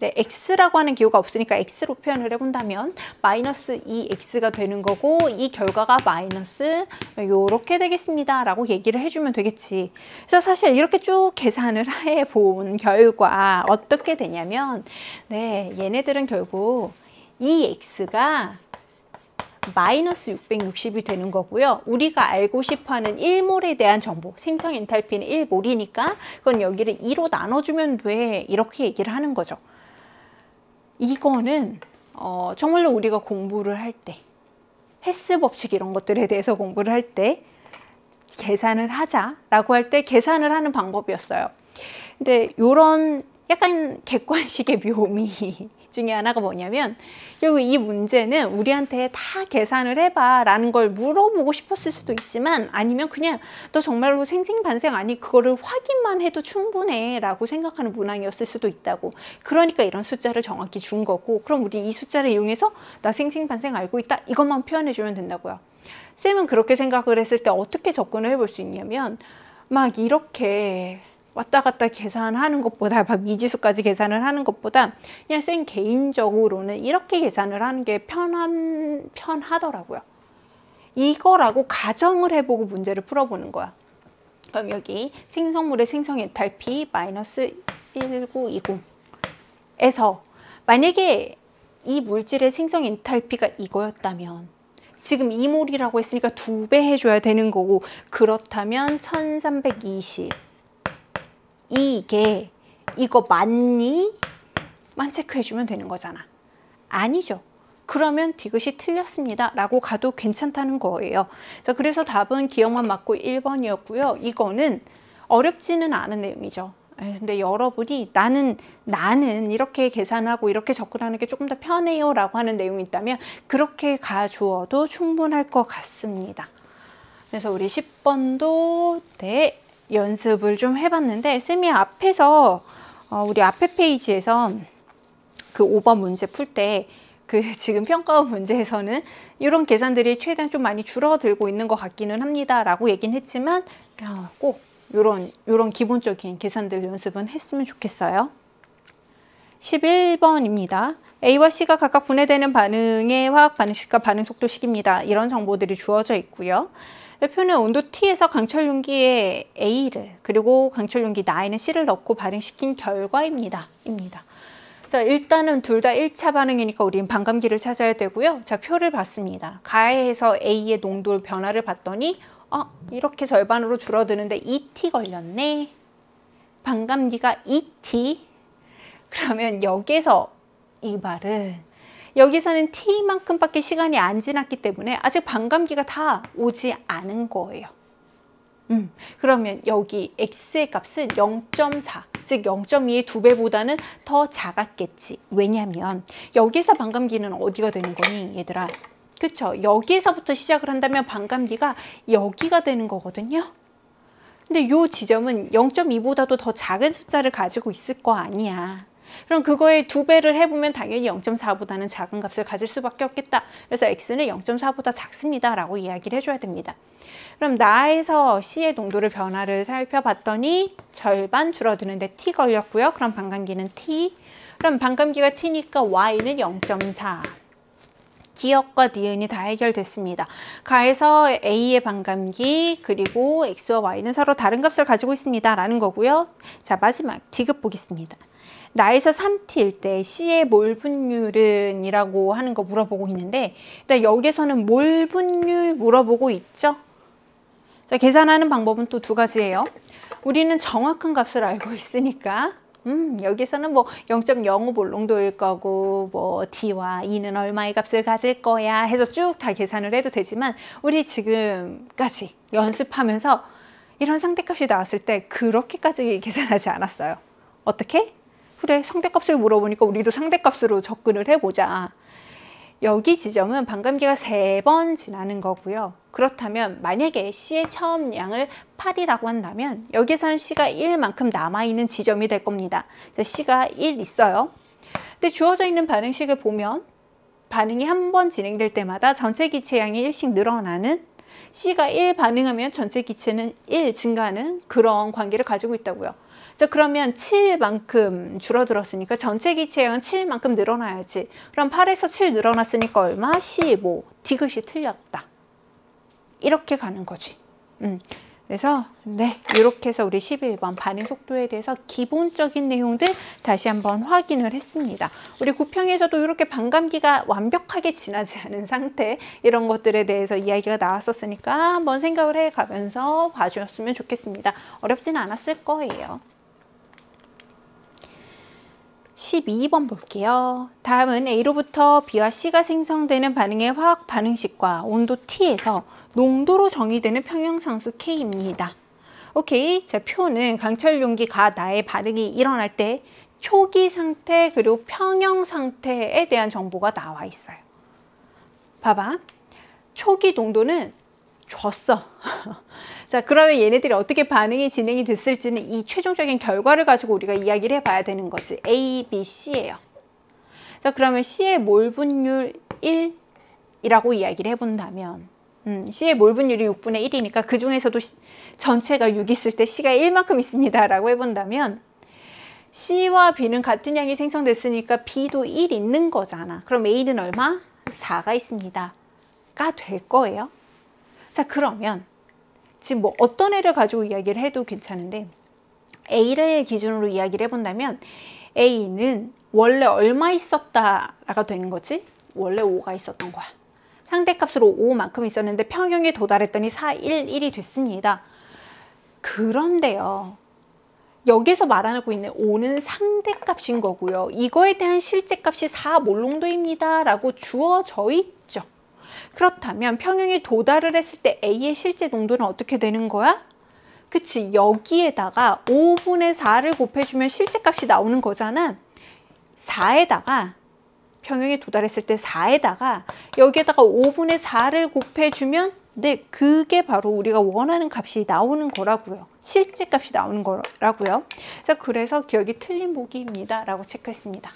x라고 하는 기호가 없으니까 x로 표현을 해본다면 마이너스 2x가 되는 거고, 이 결과가 마이너스 요렇게 되겠습니다 라고 얘기를 해주면 되겠지. 그래서 사실 이렇게 쭉 계산을 해본 결과 어떻게 되냐면, 얘네들은 결국 이 x가 마이너스 660이 되는 거고요. 우리가 알고 싶어하는 1몰에 대한 정보, 생성 엔탈피는 1몰이니까 그건 여기를 2로 나눠주면 돼, 이렇게 얘기를 하는 거죠. 이거는 정말로 우리가 공부를 할 때, 헤스 법칙 이런 것들에 대해서 공부를 할 때 계산을 하자라고 할 때 계산을 하는 방법이었어요. 근데 이런 약간 객관식의 묘미 중에 하나가 뭐냐면, 결국 이 문제는 우리한테 다 계산을 해봐 라는 걸 물어보고 싶었을 수도 있지만, 아니면 그냥 너 정말로 생생반생 아니 그거를 확인만 해도 충분해 라고 생각하는 문항이었을 수도 있다고. 그러니까 이런 숫자를 정확히 준 거고, 그럼 우리 이 숫자를 이용해서 나 생생반생 알고 있다 이것만 표현해 주면 된다고요. 쌤은 그렇게 생각을 했을 때 어떻게 접근을 해볼 수 있냐면, 막 이렇게 왔다 갔다 계산하는 것보다, 미지수까지 계산을 하는 것보다 그냥 쌤 개인적으로는 이렇게 계산을 하는 게 편하더라고요. 이거라고 가정을 해보고 문제를 풀어보는 거야. 그럼 여기 생성물의 생성 엔탈피 마이너스 1920에서 만약에 이 물질의 생성 엔탈피가 이거였다면 지금 2몰이라고 했으니까 2배 해줘야 되는 거고, 그렇다면 1320 이게 이거 맞니? 만 체크해주면 되는 거잖아. 아니죠. 그러면 디귿이 틀렸습니다 라고 가도 괜찮다는 거예요. 자, 그래서 답은 기억만 맞고 1번이었고요. 이거는 어렵지는 않은 내용이죠. 근데 여러분이 나는 이렇게 계산하고 이렇게 접근하는 게 조금 더 편해요 라고 하는 내용이 있다면 그렇게 가주어도 충분할 것 같습니다. 그래서 우리 10번도 네, 연습을 좀 해봤는데, 쌤이 앞에서 우리 앞에 페이지에서 그 5번 문제 풀 때 지금 평가원 문제에서는 이런 계산들이 최대한 좀 많이 줄어들고 있는 것 같기는 합니다 라고 얘기는 했지만 꼭 이런 기본적인 계산들 연습은 했으면 좋겠어요. 11번입니다. A와 C가 각각 분해되는 반응의 화학 반응식과 반응 속도식입니다. 이런 정보들이 주어져 있고요. 표는 온도 T에서 강철 용기에 A를 그리고 강철 용기 나에는 C를 넣고 발행시킨 결과입니다. 자, 일단은 둘 다 1차 반응이니까 우리는 반감기를 찾아야 되고요. 자, 표를 봤습니다. 가해에서 A의 농도 변화를 봤더니 이렇게 절반으로 줄어드는데 2t 걸렸네. 반감기가 2t. 그러면 여기서 이 말은 여기서는 t만큼밖에 시간이 안 지났기 때문에 아직 반감기가 다 오지 않은 거예요. 그러면 여기 x의 값은 0.4, 즉 0.2의 2배보다는 더 작았겠지. 왜냐면 여기서 반감기는 어디가 되는 거니, 얘들아? 그쵸? 여기에서부터 시작을 한다면 반감기가 여기가 되는 거거든요. 근데 이 지점은 0.2보다도 더 작은 숫자를 가지고 있을 거 아니야. 그럼 그거에 2배를 해보면 당연히 0.4보다는 작은 값을 가질 수밖에 없겠다. 그래서 x는 0.4보다 작습니다 라고 이야기를 해줘야 됩니다. 그럼 나에서 C의 농도를 변화를 살펴봤더니 절반 줄어드는데 t 걸렸고요. 그럼 반감기는 t. 그럼 반감기가 t니까 y는 0.4. 기억과 니은이 다 해결됐습니다. 가에서 A의 반감기 그리고 X와 Y는 서로 다른 값을 가지고 있습니다 라는 거고요. 자, 마지막 디귿 보겠습니다. 나에서 3t일 때 C의 몰 분율은 이라고 하는 거 물어보고 있는데, 일단 여기서는 몰 분율 물어보고 있죠. 자, 계산하는 방법은 또 2가지예요. 우리는 정확한 값을 알고 있으니까 여기서는 뭐 0.05몰 농도일 거고 뭐 D와 E는 얼마의 값을 가질 거야 해서 쭉 다 계산을 해도 되지만, 우리 지금까지 연습하면서 이런 상대값이 나왔을 때 그렇게까지 계산하지 않았어요. 어떻게? 그래, 상대값을 물어보니까 우리도 상대값으로 접근을 해보자. 여기 지점은 반감기가 3번 지나는 거고요. 그렇다면 만약에 C의 처음 양을 8이라고 한다면 여기서는 C가 1만큼 남아있는 지점이 될 겁니다. 자, C가 1 있어요. 근데 주어져 있는 반응식을 보면 반응이 한 번 진행될 때마다 전체 기체량이 1씩 늘어나는, C가 1 반응하면 전체 기체는 1 증가하는 그런 관계를 가지고 있다고요. 자, 그러면 7만큼 줄어들었으니까 전체 기체량은 7만큼 늘어나야지. 그럼 8에서 7 늘어났으니까 얼마? 15. 디귿이 틀렸다. 이렇게 가는 거지. 그래서 네, 이렇게 해서 우리 11번 반응 속도에 대해서 기본적인 내용들 다시 한번 확인을 했습니다. 우리 구평에서도 이렇게 반감기가 완벽하게 지나지 않은 상태, 이런 것들에 대해서 이야기가 나왔었으니까 한번 생각을 해가면서 봐주셨으면 좋겠습니다. 어렵지는 않았을 거예요. 12번 볼게요. 다음은 A로부터 B와 C가 생성되는 반응의 화학 반응식과 온도 T에서 농도로 정의되는 평형상수 K입니다. 오케이. 자, 표는 강철 용기 가 나의 반응이 일어날 때 초기 상태 그리고 평형 상태에 대한 정보가 나와 있어요. 봐봐. 초기 농도는 줬어. 자, 그러면 얘네들이 어떻게 반응이 진행이 됐을지는 이 최종적인 결과를 가지고 우리가 이야기를 해봐야 되는 거지. A, B, C예요. 자, 그러면 C의 몰 분율 1이라고 이야기를 해본다면 C의 몰 분율이 6분의 1이니까 그 중에서도 전체가 6 있을 때 C가 1만큼 있습니다 라고 해본다면 C와 B는 같은 양이 생성됐으니까 B도 1 있는 거잖아. 그럼 A는 얼마? 4가 있습니다 가 될 거예요. 자, 그러면 지금 뭐 어떤 애를 가지고 이야기를 해도 괜찮은데 A를 기준으로 이야기를 해본다면 A는 원래 얼마 있었다가 되는 거지? 원래 5가 있었던 거야. 상대값으로 5만큼 있었는데 평형에 도달했더니 4, 1, 1이 됐습니다. 그런데요. 여기서 말하고 있는 5는 상대값인 거고요. 이거에 대한 실제값이 4 몰롱도입니다 라고 주어져 있죠. 그렇다면 평형에 도달을 했을 때 A의 실제 농도는 어떻게 되는 거야? 그치, 여기에다가 5분의 4를 곱해주면 실제값이 나오는 거잖아. 4에다가 평형에 도달했을 때 4에다가 여기에다가 5분의 4를 곱해주면 네, 그게 바로 우리가 원하는 값이 나오는 거라고요. 실제 값이 나오는 거라고요. 자, 그래서 기억이 틀린 보기입니다 라고 체크했습니다.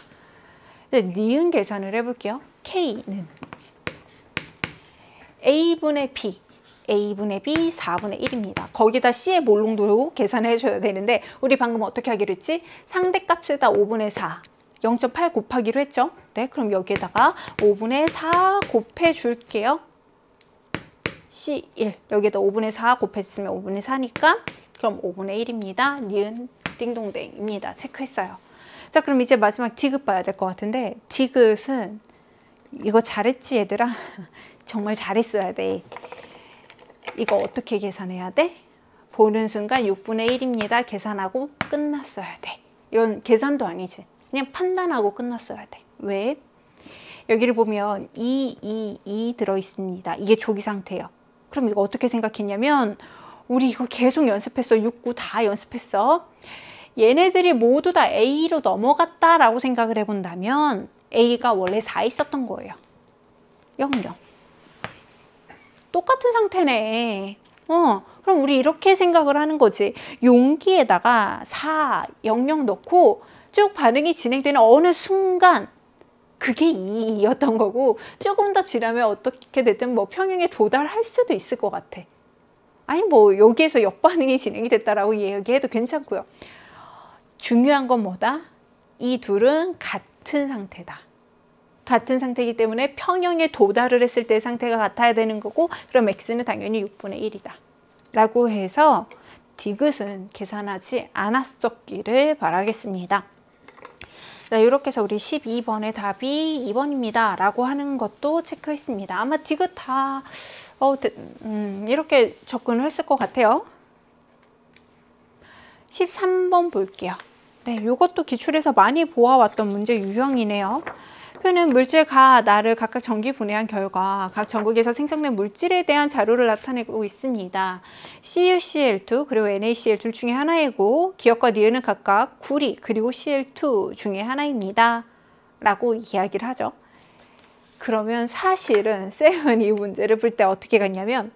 네, 니은 계산을 해볼게요. K는 A분의 B, A분의 B 4분의 1입니다. 거기다 C의 몰롱도로 계산해줘야 되는데 우리 방금 어떻게 하기로 했지? 상대값에다 5분의 4, 0.8 곱하기로 했죠? 네, 그럼 여기에다가 5분의 4 곱해줄게요. C1, 여기에다 5분의 4 곱했으면 5분의 4니까 그럼 5분의 1입니다. 니은 띵동댕입니다. 체크했어요. 자, 그럼 이제 마지막 디귿 봐야 될 것 같은데 디귿은 이거 잘했지 얘들아? 정말 잘했어야 돼. 이거 어떻게 계산해야 돼? 보는 순간 6분의 1입니다. 계산하고 끝났어야 돼. 이건 계산도 아니지. 그냥 판단하고 끝났어야 돼. 왜? 여기를 보면 2 들어있습니다. 이게 조기 상태예요. 그럼 이거 어떻게 생각했냐면 우리 이거 계속 연습했어. 6, 9 다 연습했어. 얘네들이 모두 다 A로 넘어갔다라고 생각을 해본다면 A가 원래 4 있었던 거예요. 0, 0. 똑같은 상태네. 그럼 우리 이렇게 생각을 하는 거지. 용기에다가 4, 0, 0 넣고 쭉 반응이 진행되는 어느 순간 그게 2였던 거고 조금 더 지나면 어떻게 됐든 뭐 평형에 도달할 수도 있을 것 같아. 아니 뭐 여기에서 역반응이 진행이 됐다라고 얘기해도 괜찮고요. 중요한 건 뭐다? 이 둘은 같은 상태다. 같은 상태이기 때문에 평형에 도달을 했을 때 상태가 같아야 되는 거고 그럼 X는 당연히 6분의 1이다. 라고 해서 디귿은 계산하지 않았었기를 바라겠습니다. 자, 이렇게 해서 우리 12번의 답이 2번입니다. 라고 하는 것도 체크했습니다. 아마 디귿 다 이렇게 접근을 했을 것 같아요. 13번 볼게요. 네, 이것도 기출에서 많이 보아왔던 문제 유형이네요. 표는 물질과 나를 각각 전기 분해한 결과 각 전극에서 생성된 물질에 대한 자료를 나타내고 있습니다. CuCl2 그리고 NaCl2 중에 하나이고 기억과 니은은 각각 구리 그리고 Cl2 중에 하나입니다. 라고 이야기를 하죠. 그러면 사실은 쌤은 이 문제를 풀 때 어떻게 갔냐면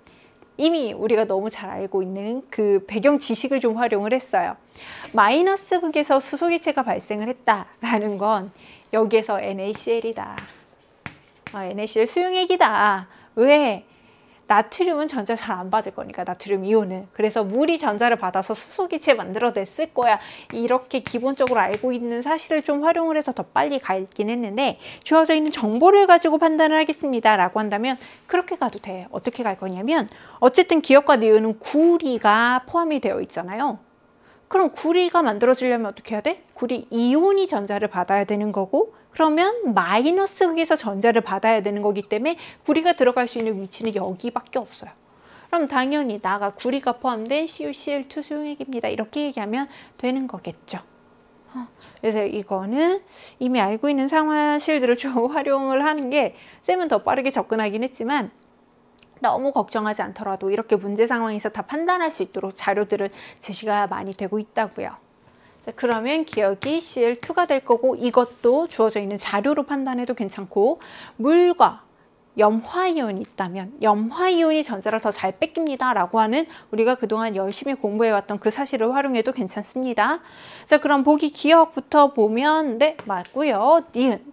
이미 우리가 너무 잘 알고 있는 그 배경 지식을 좀 활용을 했어요. 마이너스 극에서 수소기체가 발생을 했다라는 건 여기에서 NaCl이다. NaCl 수용액이다. 왜? 나트륨은 전자 잘 안 받을 거니까 나트륨 이온은. 그래서 물이 전자를 받아서 수소기체 만들어냈을 거야. 이렇게 기본적으로 알고 있는 사실을 좀 활용을 해서 더 빨리 가긴 했는데 주어져 있는 정보를 가지고 판단을 하겠습니다. 라고 한다면 그렇게 가도 돼. 어떻게 갈 거냐면 어쨌든 기억과 니은은 구리가 포함이 되어 있잖아요. 그럼 구리가 만들어지려면 어떻게 해야 돼? 구리 이온이 전자를 받아야 되는 거고 그러면 마이너스 극에서 전자를 받아야 되는 거기 때문에 구리가 들어갈 수 있는 위치는 여기밖에 없어요. 그럼 당연히 나가 구리가 포함된 CuCl2 수용액입니다. 이렇게 얘기하면 되는 거겠죠. 그래서 이거는 이미 알고 있는 사실들을 좀 활용을 하는 게 쌤은 더 빠르게 접근하긴 했지만 너무 걱정하지 않더라도 이렇게 문제 상황에서 다 판단할 수 있도록 자료들을 제시가 많이 되고 있다고요. 자, 그러면 기억이 Cl2가 될 거고 이것도 주어져 있는 자료로 판단해도 괜찮고 물과 염화이온이 있다면 염화이온이 전자를 더 잘 뺏깁니다 라고 하는 우리가 그동안 열심히 공부해왔던 그 사실을 활용해도 괜찮습니다. 자, 그럼 보기 기억부터 보면 네 맞고요. 니은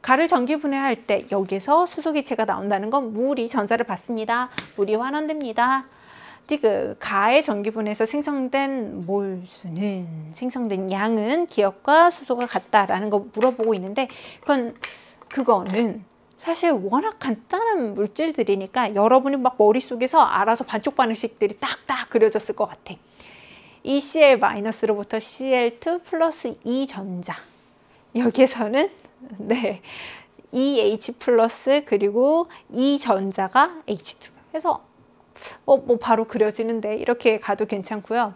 가를 전기분해할 때 여기서 수소기체가 나온다는 건 물이 전자를 받습니다. 물이 환원됩니다. 디귿, 가의 전기분해에서 생성된 몰수는, 생성된 양은 기압과 수소가 같다라는 거 물어보고 있는데, 그거는 사실 워낙 간단한 물질들이니까 여러분이 막 머릿속에서 알아서 반쪽 반응식들이 딱딱 그려졌을 것 같아. ECl-로부터 Cl2 플러스 E 전자. 여기에서는 네, EH 플러스 그리고 E 전자가 H2. 그래서 뭐 바로 그려지는데 이렇게 가도 괜찮고요.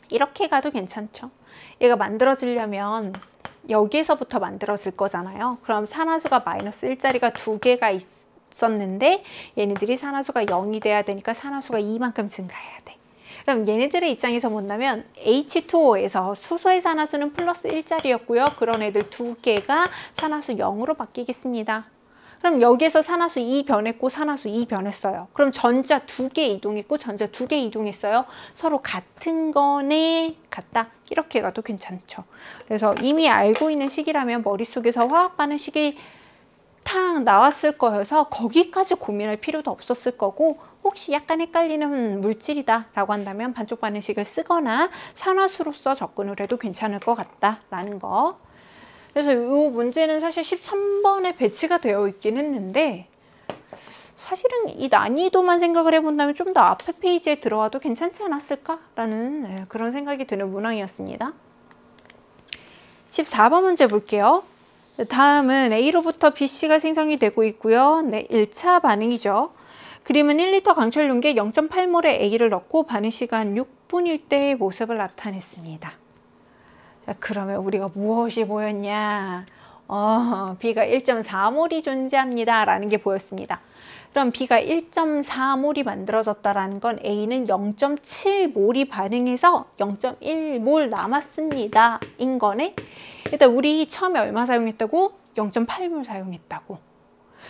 이렇게 가도 괜찮죠. 얘가 만들어지려면 여기에서부터 만들어질 거잖아요. 그럼 산화수가 마이너스 1자리가 2개가 있었는데 얘네들이 산화수가 0이 돼야 되니까 산화수가 2만큼 증가해야 돼. 그럼 얘네들의 입장에서 본다면 H2O에서 수소의 산화수는 플러스 1자리였고요. 그런 애들 2개가 산화수 0으로 바뀌겠습니다. 그럼 여기에서 산화수 2 변했고 산화수 2 변했어요. 그럼 전자 2개 이동했고 전자 2개 이동했어요. 서로 같은 거네, 같다. 이렇게 가도 괜찮죠. 그래서 이미 알고 있는 식이라면 머릿속에서 화학 반응식이 탁 나왔을 거여서 거기까지 고민할 필요도 없었을 거고, 혹시 약간 헷갈리는 물질이다 라고 한다면 반쪽 반응식을 쓰거나 산화수로서 접근을 해도 괜찮을 것 같다라는 거. 그래서 이 문제는 사실 13번에 배치가 되어 있긴 했는데 사실은 이 난이도만 생각을 해본다면 좀 더 앞에 페이지에 들어와도 괜찮지 않았을까라는 그런 생각이 드는 문항이었습니다. 14번 문제 볼게요. 다음은 A로부터 BC가 생성이 되고 있고요. 네, 1차 반응이죠. 그림은 1리터 강철 용기에 0.8몰의 A를 넣고 반응 시간 6분일 때의 모습을 나타냈습니다. 자, 그러면 우리가 무엇이 보였냐? B가 1.4몰이 존재합니다. 라는 게 보였습니다. 그럼 B가 1.4몰이 만들어졌다라는 건 A는 0.7몰이 반응해서 0.1몰 남았습니다. 인 거네. 일단 우리 처음에 얼마 사용했다고? 0.8몰 사용했다고.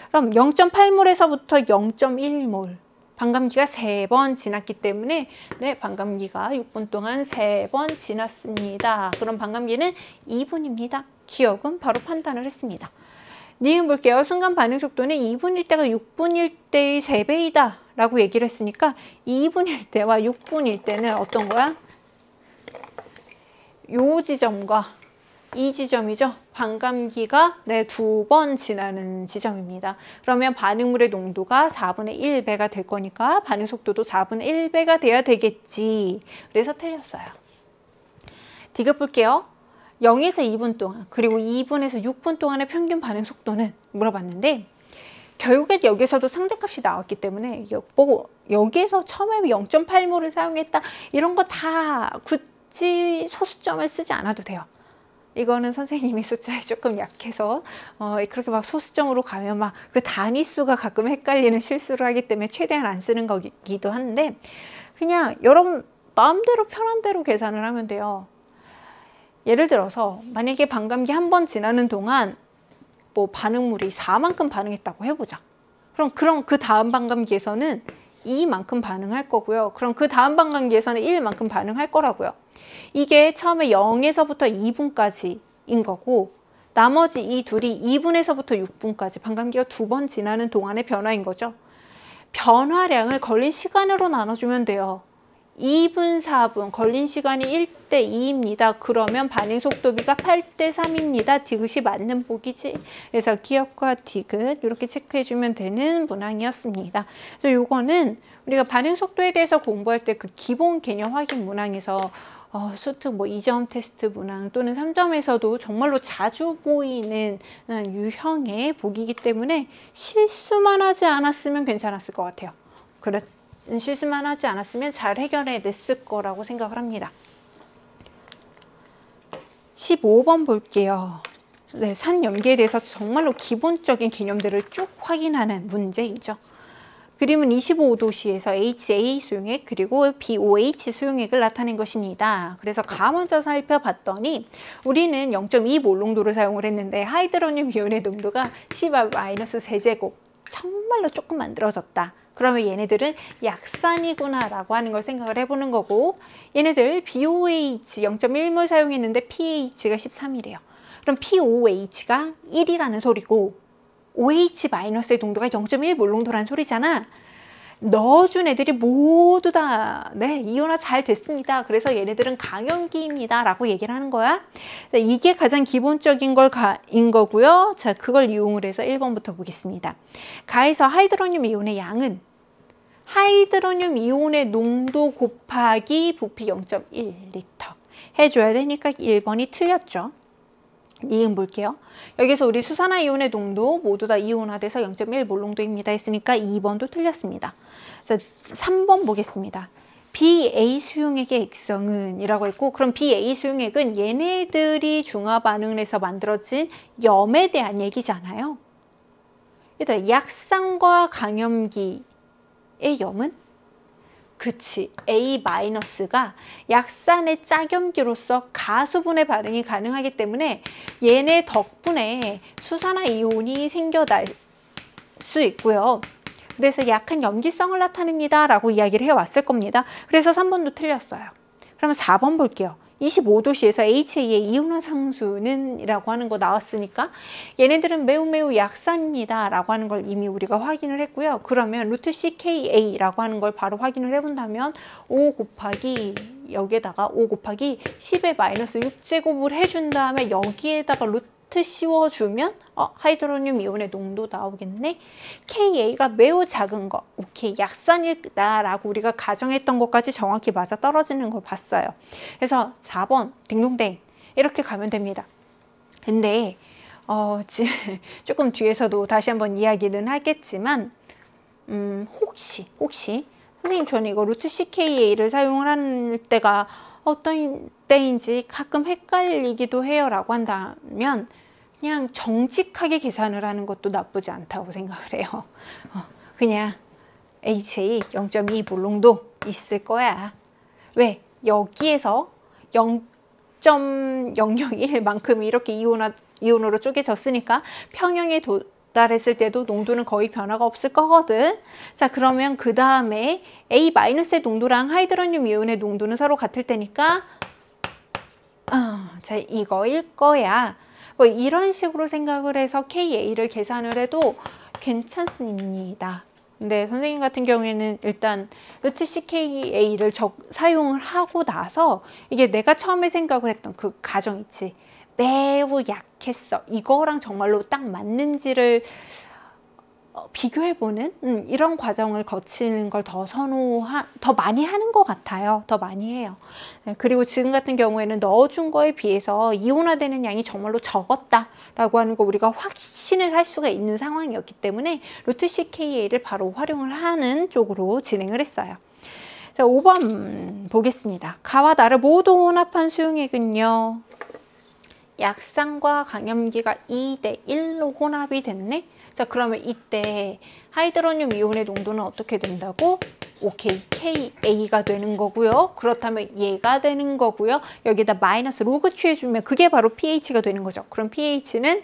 그럼 0.8몰에서부터 0.1몰. 반감기가 3번 지났기 때문에 네, 반감기가 6분 동안 3번 지났습니다. 그럼 반감기는 2분입니다. 기억은 바로 판단을 했습니다. 니은 볼게요. 순간 반응 속도는 2분일 때가 6분일 때의 3배이다 라고 얘기를 했으니까 2분일 때와 6분일 때는 어떤 거야? 요 지점과 이 지점이죠. 반감기가 네, 2번 지나는 지점입니다. 그러면 반응물의 농도가 4분의 1배가 될 거니까 반응 속도도 4분의 1배가 돼야 되겠지. 그래서 틀렸어요. 디귿 볼게요. 0에서 2분 동안 그리고 2분에서 6분 동안의 평균 반응 속도는 물어봤는데 결국에 여기서도 상대값이 나왔기 때문에 여기에서 처음에 0.8몰을 사용했다 이런 거 다 굳이 소수점을 쓰지 않아도 돼요. 이거는 선생님이 숫자에 조금 약해서 그렇게 막 소수점으로 가면 막 그 단위수가 가끔 헷갈리는 실수를 하기 때문에 최대한 안 쓰는 거기도 한데 그냥 여러분 마음대로 편한 대로 계산을 하면 돼요. 예를 들어서 만약에 반감기 한 번 지나는 동안 뭐 반응물이 4만큼 반응했다고 해보자. 그럼 그 다음 반감기에서는 2만큼 반응할 거고요. 그럼 그 다음 반감기에서는 1만큼 반응할 거라고요. 이게 처음에 0에서부터 2분까지인 거고 나머지 이 둘이 2분에서부터 6분까지 반감기가 2번 지나는 동안의 변화인 거죠. 변화량을 걸린 시간으로 나눠주면 돼요. 2분, 4분, 걸린 시간이 1대 2입니다. 그러면 반응 속도비가 8대 3입니다. 디귿이 맞는 보기지. 그래서 기억과 디귿 이렇게 체크해주면 되는 문항이었습니다. 그래서 요거는 우리가 반응 속도에 대해서 공부할 때 그 기본 개념 확인 문항에서 수특 뭐 2점 테스트 문항 또는 3점에서도 정말로 자주 보이는 유형의 보기이기 때문에 실수만 하지 않았으면 괜찮았을 것 같아요. 실수만 하지 않았으면 잘 해결해냈을 거라고 생각을 합니다. 15번 볼게요. 네, 산염기에 대해서 정말로 기본적인 개념들을 쭉 확인하는 문제이죠. 그림은 25도씨에서 HA 수용액 그리고 BOH 수용액을 나타낸 것입니다. 그래서 가 먼저 살펴봤더니 우리는 0.2몰 농도를 사용을 했는데 하이드로늄 이온의 농도가 10-3제곱 정말로 조금 만들어졌다. 그러면 얘네들은 약산이구나 라고 하는 걸 생각을 해보는 거고 얘네들 BOH 0.1몰 사용했는데 pH가 13이래요. 그럼 POH가 1이라는 소리고 OH-의 농도가 0.1 몰농도라는 소리잖아. 넣어준 애들이 모두 다 네, 이온화 잘 됐습니다. 그래서 얘네들은 강염기입니다 라고 얘기를 하는 거야. 이게 가장 기본적인 인 거고요. 자, 그걸 이용을 해서 1번부터 보겠습니다. 가에서 하이드로늄 이온의 양은 하이드로늄 이온의 농도 곱하기 부피 0.1리터 해줘야 되니까 1번이 틀렸죠. 니은 볼게요. 여기서 우리 수산화 이온의 농도 모두 다 이온화돼서 0.1 몰농도입니다 했으니까 2번도 틀렸습니다. 자, 3번 보겠습니다. BA 수용액의 액성은 이라고 했고, 그럼 BA 수용액은 얘네들이 중화 반응을 해서 만들어진 염에 대한 얘기잖아요. 일단 약산과 강염기의 염은 그치, A-가 약산의 짝염기로서 가수분해 반응이 가능하기 때문에 얘네 덕분에 수산화 이온이 생겨날 수 있고요. 그래서 약한 염기성을 나타냅니다 라고 이야기를 해왔을 겁니다. 그래서 3번도 틀렸어요. 그러면 4번 볼게요. 25도씨에서 HA의 이온화 상수는 이라고 하는 거 나왔으니까 얘네들은 매우 약산입니다 라고 하는 걸 이미 우리가 확인을 했고요. 그러면 루트 CKA 라고 하는 걸 바로 확인을 해본다면 5 곱하기 여기에다가 5 곱하기 10의 마이너스 6제곱을 해준 다음에 여기에다가 루트 씌워주면 하이드로늄 이온의 농도 나오겠네. KA가 매우 작은 거, 오케이, 약산이다 라고 우리가 가정했던 것까지 정확히 맞아 떨어지는 걸 봤어요. 그래서 4번 딩동댕 이렇게 가면 됩니다. 근데 조금 뒤에서도 다시 한번 이야기는 하겠지만 혹시 선생님 저는 이거 루트 CKA를 사용을 할 때가 어떤 때인지 가끔 헷갈리기도 해요 라고 한다면 그냥 정직하게 계산을 하는 것도 나쁘지 않다고 생각을 해요. 그냥 HA 0.2 몰농도 있을 거야. 왜? 여기에서 0.001만큼 이렇게 이온으로 쪼개졌으니까 평형에 도달했을 때도 농도는 거의 변화가 없을 거거든. 자, 그러면 그 다음에 A-의 농도랑 하이드로늄 이온의 농도는 서로 같을 테니까 자, 이거일 거야. 뭐 이런 식으로 생각을 해서 KA를 계산을 해도 괜찮습니다. 근데 선생님 같은 경우에는 일단 루트 CKA를 사용을 하고 나서 이게 내가 처음에 생각을 했던 그 가정 있지. 매우 약했어. 이거랑 정말로 딱 맞는지를 비교해보는 이런 과정을 거치는 걸 더 더 많이 하는 것 같아요. 더 많이 해요. 네, 그리고 지금 같은 경우에는 넣어준 거에 비해서 이온화되는 양이 정말로 적었다라고 하는 거 우리가 확신을 할 수가 있는 상황이었기 때문에 루트 CKA를 바로 활용을 하는 쪽으로 진행을 했어요. 자, 5번 보겠습니다. 가와 나를 모두 혼합한 수용액은요. 약산과 강염기가 2대1로 혼합이 됐네. 자, 그러면 이때 하이드로늄 이온의 농도는 어떻게 된다고? 오케이, KA가 되는 거고요. 그렇다면 얘가 되는 거고요. 여기다 마이너스 로그 취해주면 그게 바로 pH가 되는 거죠. 그럼 pH는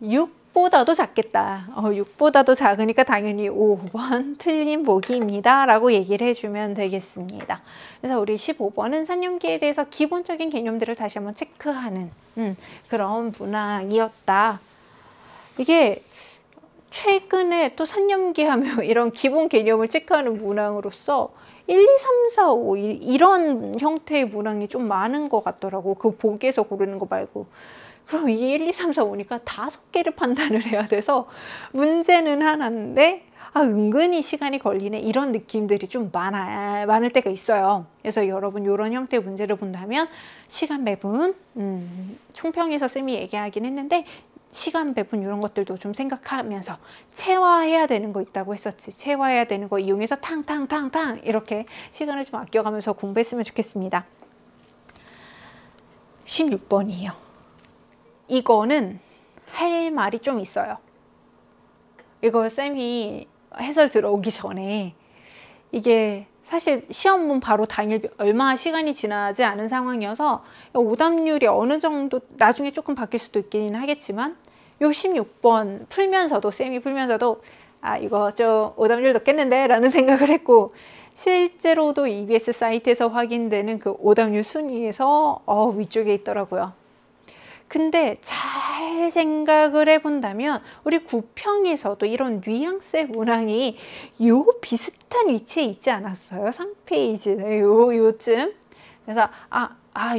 6보다도 작겠다. 6보다도 작으니까 당연히 5번 틀린 보기입니다. 라고 얘기를 해주면 되겠습니다. 그래서 우리 15번은 산염기에 대해서 기본적인 개념들을 다시 한번 체크하는 그런 문항이었다. 이게 최근에 또 산염기 하면 이런 기본 개념을 체크하는 문항으로서 1, 2, 3, 4, 5 이런 형태의 문항이 좀 많은 것 같더라고. 그 보기에서 고르는 거 말고. 그럼 이게 1, 2, 3, 4, 5니까 5개를 판단을 해야 돼서 문제는 하나인데 은근히 시간이 걸리네. 이런 느낌들이 좀 많을 때가 있어요. 그래서 여러분 이런 형태의 문제를 본다면 시간 배분, 총평에서 쌤이 얘기하긴 했는데 시간 배분 이런 것들도 좀 생각하면서 체화해야 되는 거 있다고 했었지. 체화해야 되는 거 이용해서 탕탕탕탕 이렇게 시간을 좀 아껴가면서 공부했으면 좋겠습니다. 16번이에요. 이거는 할 말이 좀 있어요. 이거 쌤이 해설 들어오기 전에 이게 사실 시험문 바로 당일 얼마 시간이 지나지 않은 상황이어서 오답률이 어느 정도 나중에 조금 바뀔 수도 있긴 하겠지만 요 16번 풀면서도 쌤이 풀면서도 이거 좀 오답률 높겠는데 라는 생각을 했고 실제로도 EBS 사이트에서 확인되는 그 오답률 순위에서 위쪽에 있더라고요. 근데 잘 생각을 해본다면 우리 구평에서도 이런 뉘앙스의 문항이 요 비슷한 위치에 있지 않았어요? 상페이지네, 요쯤. 그래서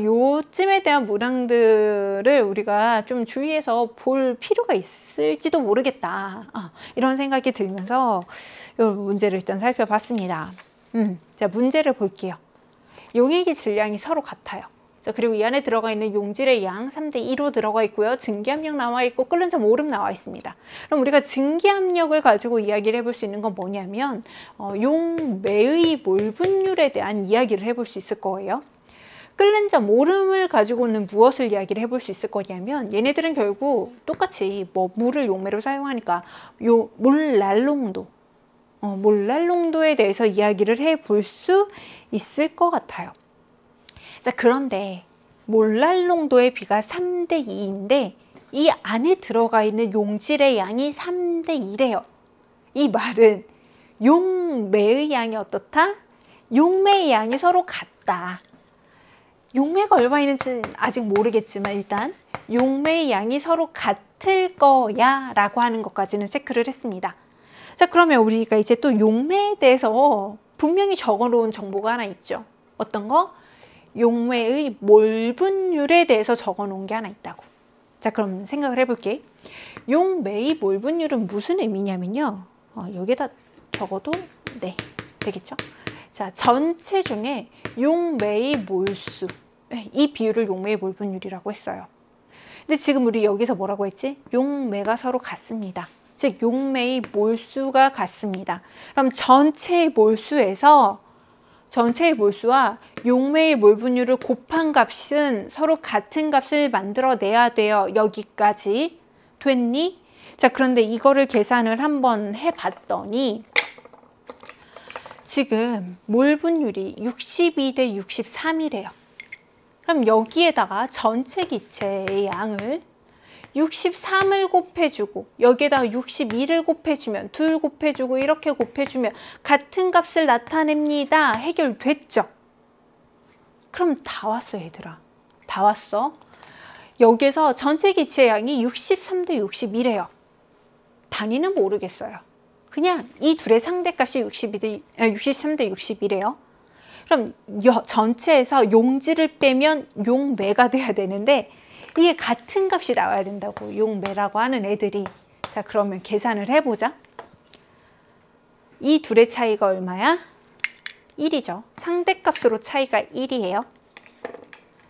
요쯤에 대한 문항들을 우리가 좀 주의해서 볼 필요가 있을지도 모르겠다. 이런 생각이 들면서 이 문제를 일단 살펴봤습니다. 자, 문제를 볼게요. 용액의 질량이 서로 같아요. 자, 그리고 이 안에 들어가 있는 용질의 양 3대 2로 들어가 있고요. 증기압력 나와 있고 끓는 점 오름 나와 있습니다. 그럼 우리가 증기압력을 가지고 이야기를 해볼 수 있는 건 뭐냐면 용매의 몰 분율에 대한 이야기를 해볼 수 있을 거예요. 끓는 점 오름을 가지고는 무엇을 이야기를 해볼 수 있을 거냐면 얘네들은 결국 똑같이 물을 용매로 사용하니까 몰랄농도 몰랄농도에 대해서 이야기를 해볼 수 있을 것 같아요. 자, 그런데 몰랄농도의 비가 3대 2인데 이 안에 들어가 있는 용질의 양이 3대 2래요. 이 말은 용매의 양이 어떻다? 용매의 양이 서로 같다. 용매가 얼마 있는지는 아직 모르겠지만 일단 용매의 양이 서로 같을 거야 라고 하는 것까지는 체크를 했습니다. 자, 그러면 우리가 이제 또 용매에 대해서 분명히 적어놓은 정보가 하나 있죠. 어떤 거? 용매의 몰 분율에 대해서 적어놓은 게 하나 있다고. 자, 그럼 생각을 해볼게. 용매의 몰 분율은 무슨 의미냐면요. 여기다 적어도 네, 되겠죠? 자, 전체 중에 용매의 몰수, 이 비율을 용매의 몰 분율이라고 했어요. 근데 지금 우리 여기서 뭐라고 했지? 용매가 서로 같습니다. 즉 용매의 몰수가 같습니다. 그럼 전체의 몰수에서 전체의 몰수와 용매의 몰 분율을 곱한 값은 서로 같은 값을 만들어내야 돼요. 여기까지 됐니? 자, 그런데 이거를 계산을 한번 해봤더니 지금 몰 분율이 62대 63이래요. 그럼 여기에다가 전체 기체의 양을 63을 곱해주고 여기에다가 62를 곱해주면 둘 곱해주고 이렇게 곱해주면 같은 값을 나타냅니다. 해결됐죠? 그럼 다 왔어 얘들아. 다 왔어. 여기에서 전체 기체의 양이 63대 61이에요. 단위는 모르겠어요. 그냥 이 둘의 상대값이 63대 61이에요. 그럼 전체에서 용질을 빼면 용매가 돼야 되는데 이게 같은 값이 나와야 된다고. 용매라고 하는 애들이. 자, 그러면 계산을 해보자. 이 둘의 차이가 얼마야? 1이죠. 상대값으로 차이가 1이에요.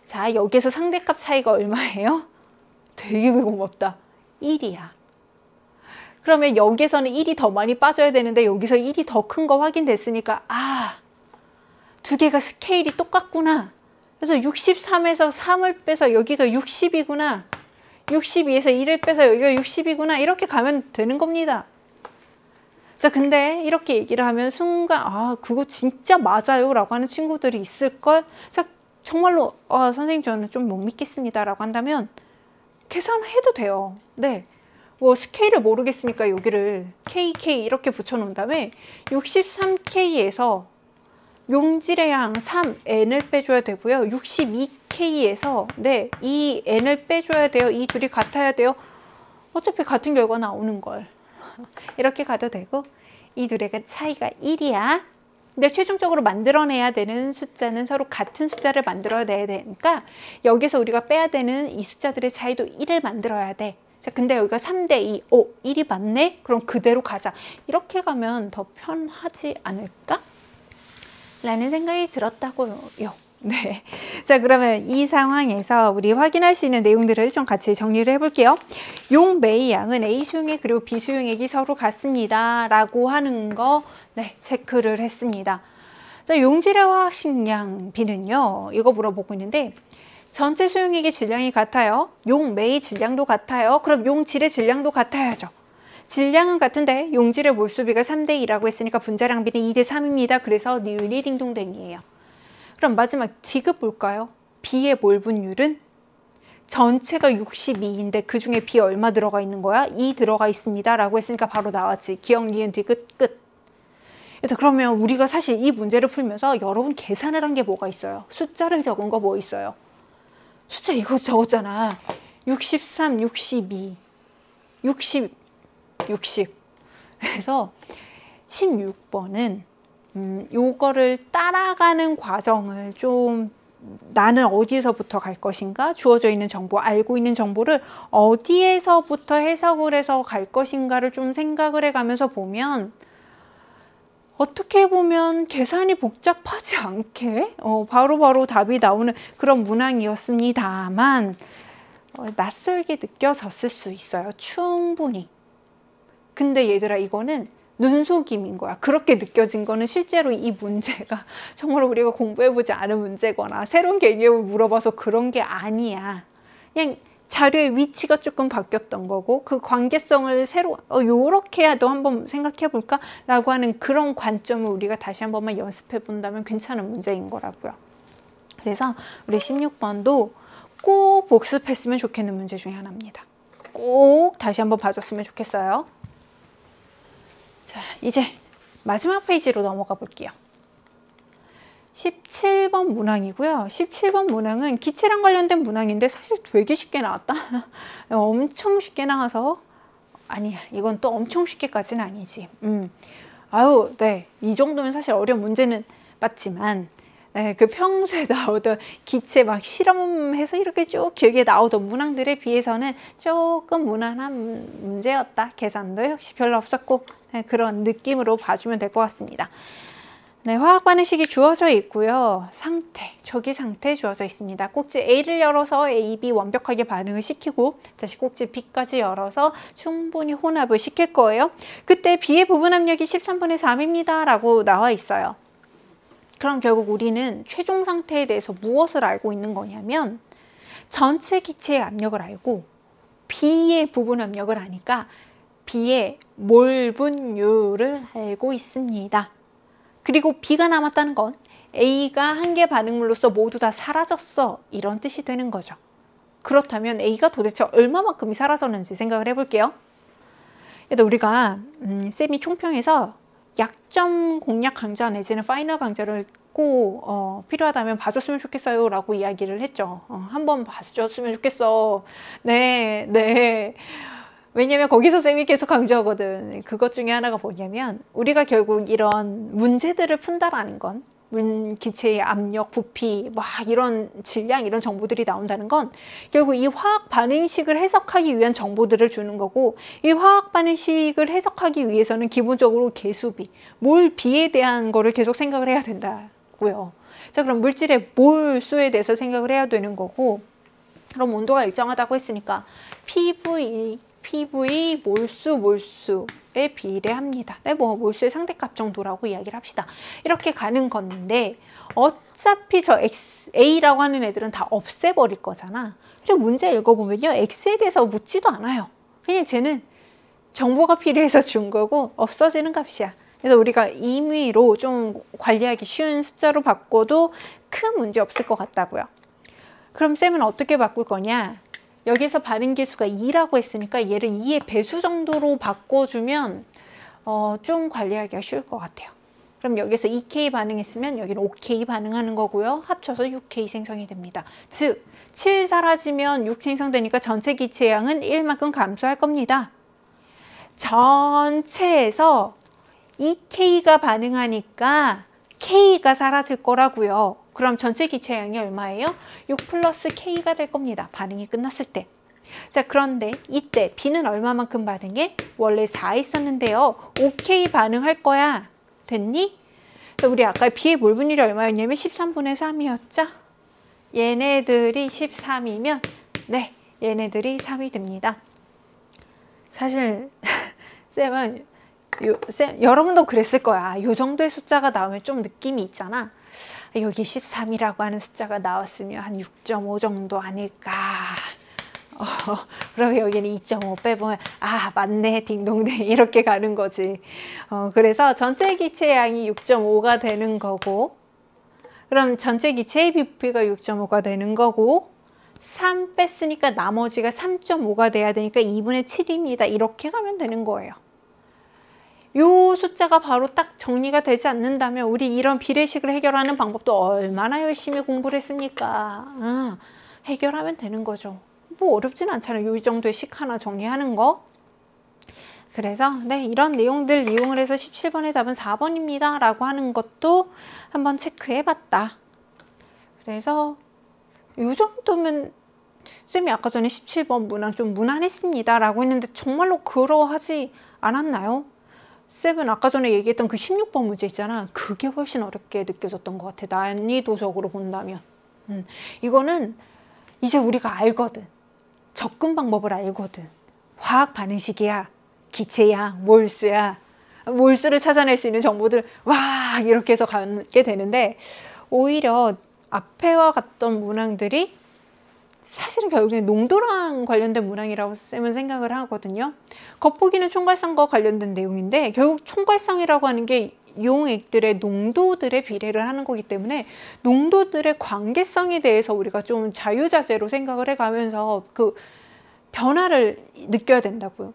자, 여기서 상대값 차이가 얼마예요? 되게 고맙다. 1이야. 그러면 여기서는 1이 더 많이 빠져야 되는데 여기서 1이 더 큰 거 확인됐으니까 두 개가 스케일이 똑같구나. 그래서 63에서 3을 빼서 여기가 60이구나. 62에서 1을 빼서 여기가 60이구나. 이렇게 가면 되는 겁니다. 자, 근데 이렇게 얘기를 하면 순간 그거 진짜 맞아요 라고 하는 친구들이 있을걸. 자, 정말로 선생님 저는 좀 못 믿겠습니다 라고 한다면 계산해도 돼요. 네, 스케일을 모르겠으니까 여기를 KK 이렇게 붙여놓은 다음에 63K에서 용질의 양 3N을 빼줘야 되고요. 62K에서 이 N을 빼줘야 돼요. 이 둘이 같아야 돼요. 어차피 같은 결과 나오는 걸. 이렇게 가도 되고 이 둘의 차이가 1이야. 근데 최종적으로 만들어내야 되는 숫자는 서로 같은 숫자를 만들어내야 되니까 여기서 우리가 빼야 되는 이 숫자들의 차이도 1을 만들어야 돼. 자, 근데 여기가 3대 2. 1이 맞네? 그럼 그대로 가자. 이렇게 가면 더 편하지 않을까? 라는 생각이 들었다고요. 네. 자, 그러면 이 상황에서 우리 확인할 수 있는 내용들을 좀 같이 정리를 해볼게요. 용매의 양은 A 수용액 그리고 B 수용액이 서로 같습니다. 라고 하는 거 체크를 했습니다. 자, 용질의 화학식량 B는요. 이거 물어보고 있는데 전체 수용액의 질량이 같아요. 용매의 질량도 같아요. 그럼 용질의 질량도 같아야죠. 질량은 같은데 용질의 몰수비가 3대 2라고 했으니까 분자량 비는 2대 3입니다. 그래서 니은이 딩동댕이에요. 그럼 마지막 D급 볼까요? B의 몰 분율은 전체가 62인데 그 중에 B 얼마 들어가 있는 거야? 2 들어가 있습니다. 라고 했으니까 바로 나왔지. 기억, 니은, 디귿, 끝. 그래서 그러면 우리가 사실 이 문제를 풀면서 여러분 계산을 한 게 뭐가 있어요? 숫자를 적은 거 뭐 있어요? 숫자 이거 적었잖아. 63, 62, 60, 60. 그래서 16번은 요거를 따라가는 과정을 좀 나는 어디에서부터 갈 것인가? 주어져 있는 정보, 알고 있는 정보를 어디에서부터 해석을 해서 갈 것인가를 좀 생각을 해가면서 보면 어떻게 보면 계산이 복잡하지 않게 바로바로 답이 나오는 그런 문항이었습니다만 낯설게 느껴졌을 수 있어요. 충분히. 근데 얘들아 이거는 눈속임인 거야. 그렇게 느껴진 거는 실제로 이 문제가 정말 우리가 공부해보지 않은 문제거나 새로운 개념을 물어봐서 그런 게 아니야. 그냥 자료의 위치가 조금 바뀌었던 거고 그 관계성을 새로 요렇게라도 한번 생각해 볼까? 라고 하는 그런 관점을 우리가 다시 한 번만 연습해 본다면 괜찮은 문제인 거라고요. 그래서 우리 16번도 꼭 복습했으면 좋겠는 문제 중에 하나입니다. 꼭 다시 한번 봐줬으면 좋겠어요. 자, 이제 마지막 페이지로 넘어가 볼게요. 17번 문항이고요. 17번 문항은 기체랑 관련된 문항인데 사실 되게 쉽게 나왔다. 엄청 쉽게 나와서 아니야. 이건 또 엄청 쉽게까지는 아니지. 아유, 네. 이 정도면 사실 어려운 문제는 맞지만 네, 그 평소에 나오던 기체 막 실험해서 이렇게 쭉 길게 나오던 문항들에 비해서는 조금 무난한 문제였다. 계산도 역시 별로 없었고 네, 그런 느낌으로 봐주면 될 것 같습니다. 네, 화학 반응식이 주어져 있고요. 상태, 저기 상태 주어져 있습니다. 꼭지 A를 열어서 A, B 완벽하게 반응을 시키고 다시 꼭지 B까지 열어서 충분히 혼합을 시킬 거예요. 그때 B의 부분 압력이 13분의 3입니다. 라고 나와 있어요. 그럼 결국 우리는 최종 상태에 대해서 무엇을 알고 있는 거냐면 전체 기체의 압력을 알고 B의 부분 압력을 아니까 B의 몰 분율을 알고 있습니다. 그리고 B가 남았다는 건 A가 한 개 반응물로서 모두 다 사라졌어. 이런 뜻이 되는 거죠. 그렇다면 A가 도대체 얼마만큼이 사라졌는지 생각을 해볼게요. 우리가 쌤이 총평에서 약점 공략 강좌 내지는 파이널 강좌를 꼭 필요하다면 봐줬으면 좋겠어요 라고 이야기를 했죠. 한번 봐줬으면 좋겠어. 네, 네. 왜냐면 거기서 쌤이 계속 강조하거든. 그것 중에 하나가 뭐냐면 우리가 결국 이런 문제들을 푼다라는 건 기체의 압력, 부피, 막 이런 질량 이런 정보들이 나온다는 건 결국 이 화학 반응식을 해석하기 위한 정보들을 주는 거고 이 화학 반응식을 해석하기 위해서는 기본적으로 개수비, 몰 비에 대한 거를 계속 생각을 해야 된다고요. 자, 그럼 물질의 몰 수에 대해서 생각을 해야 되는 거고 그럼 온도가 일정하다고 했으니까 PV 몰수에 비례합니다. 네, 뭐 몰수의 상대값 정도라고 이야기를 합시다. 이렇게 가는 건데 어차피 저 A라고 하는 애들은 다 없애버릴 거잖아. 그리고 문제 읽어보면요. X에 대해서 묻지도 않아요. 그냥 쟤는 정보가 필요해서 준 거고 없어지는 값이야. 그래서 우리가 임의로 좀 관리하기 쉬운 숫자로 바꿔도 큰 문제 없을 것 같다고요. 그럼 쌤은 어떻게 바꿀 거냐? 여기서 반응계수가 2라고 했으니까 얘를 2의 배수 정도로 바꿔주면 좀 관리하기가 쉬울 것 같아요. 그럼 여기서 2K 반응했으면 여기는 5K 반응하는 거고요. 합쳐서 6K 생성이 됩니다. 즉, 7 사라지면 6 생성되니까 전체 기체의 양은 1만큼 감소할 겁니다. 전체에서 2K가 반응하니까 K가 사라질 거라고요. 그럼 전체 기체량이 얼마예요? 6 플러스 K가 될 겁니다. 반응이 끝났을 때. 자, 그런데 이때 B는 얼마만큼 반응해? 원래 4 있었는데요. 5K 반응할 거야. 됐니? 우리 아까 B의 몰 분율이 얼마였냐면 13분의 3이었죠? 얘네들이 13이면 네, 얘네들이 3이 됩니다. 사실 쌤은 여러분도 그랬을 거야. 요 정도의 숫자가 나오면 좀 느낌이 있잖아. 여기 13이라고 하는 숫자가 나왔으면 한 6.5 정도 아닐까. 그러면 여기는 2.5 빼보면 아 맞네 딩동댕 이렇게 가는 거지. 그래서 전체 기체량이 6.5가 되는 거고 그럼 전체 기체의 부피가 6.5가 되는 거고 3 뺐으니까 나머지가 3.5가 돼야 되니까 2분의 7입니다. 이렇게 가면 되는 거예요. 요 숫자가 바로 딱 정리가 되지 않는다면 우리 이런 비례식을 해결하는 방법도 얼마나 열심히 공부를 했습니까? 해결하면 되는 거죠. 뭐 어렵진 않잖아요. 이 정도의 식 하나 정리하는 거. 그래서 네, 이런 내용들 이용을 해서 17번의 답은 4번입니다 라고 하는 것도 한번 체크해 봤다. 그래서 이 정도면 쌤이 아까 전에 17번 문항 좀 무난했습니다 라고 했는데 정말로 그러하지 않았나요? 쌤은 아까 전에 얘기했던 그 16번 문제 있잖아. 그게 훨씬 어렵게 느껴졌던 것 같아. 난이도적으로 본다면. 이거는 이제 우리가 알거든. 접근 방법을 알거든. 화학 반응식이야. 기체야. 몰수야. 몰수를 찾아낼 수 있는 정보들 와 이렇게 해서 가게 되는데 오히려 앞에와 같던 문항들이 사실은 결국엔 농도랑 관련된 문항이라고 쌤은 생각을 하거든요. 겉보기는 총괄성과 관련된 내용인데 결국 총괄성이라고 하는 게 이용액들의 농도들의 비례를 하는 거기 때문에 농도들의 관계성에 대해서 우리가 좀 자유자재로 생각을 해가면서 그 변화를 느껴야 된다고요.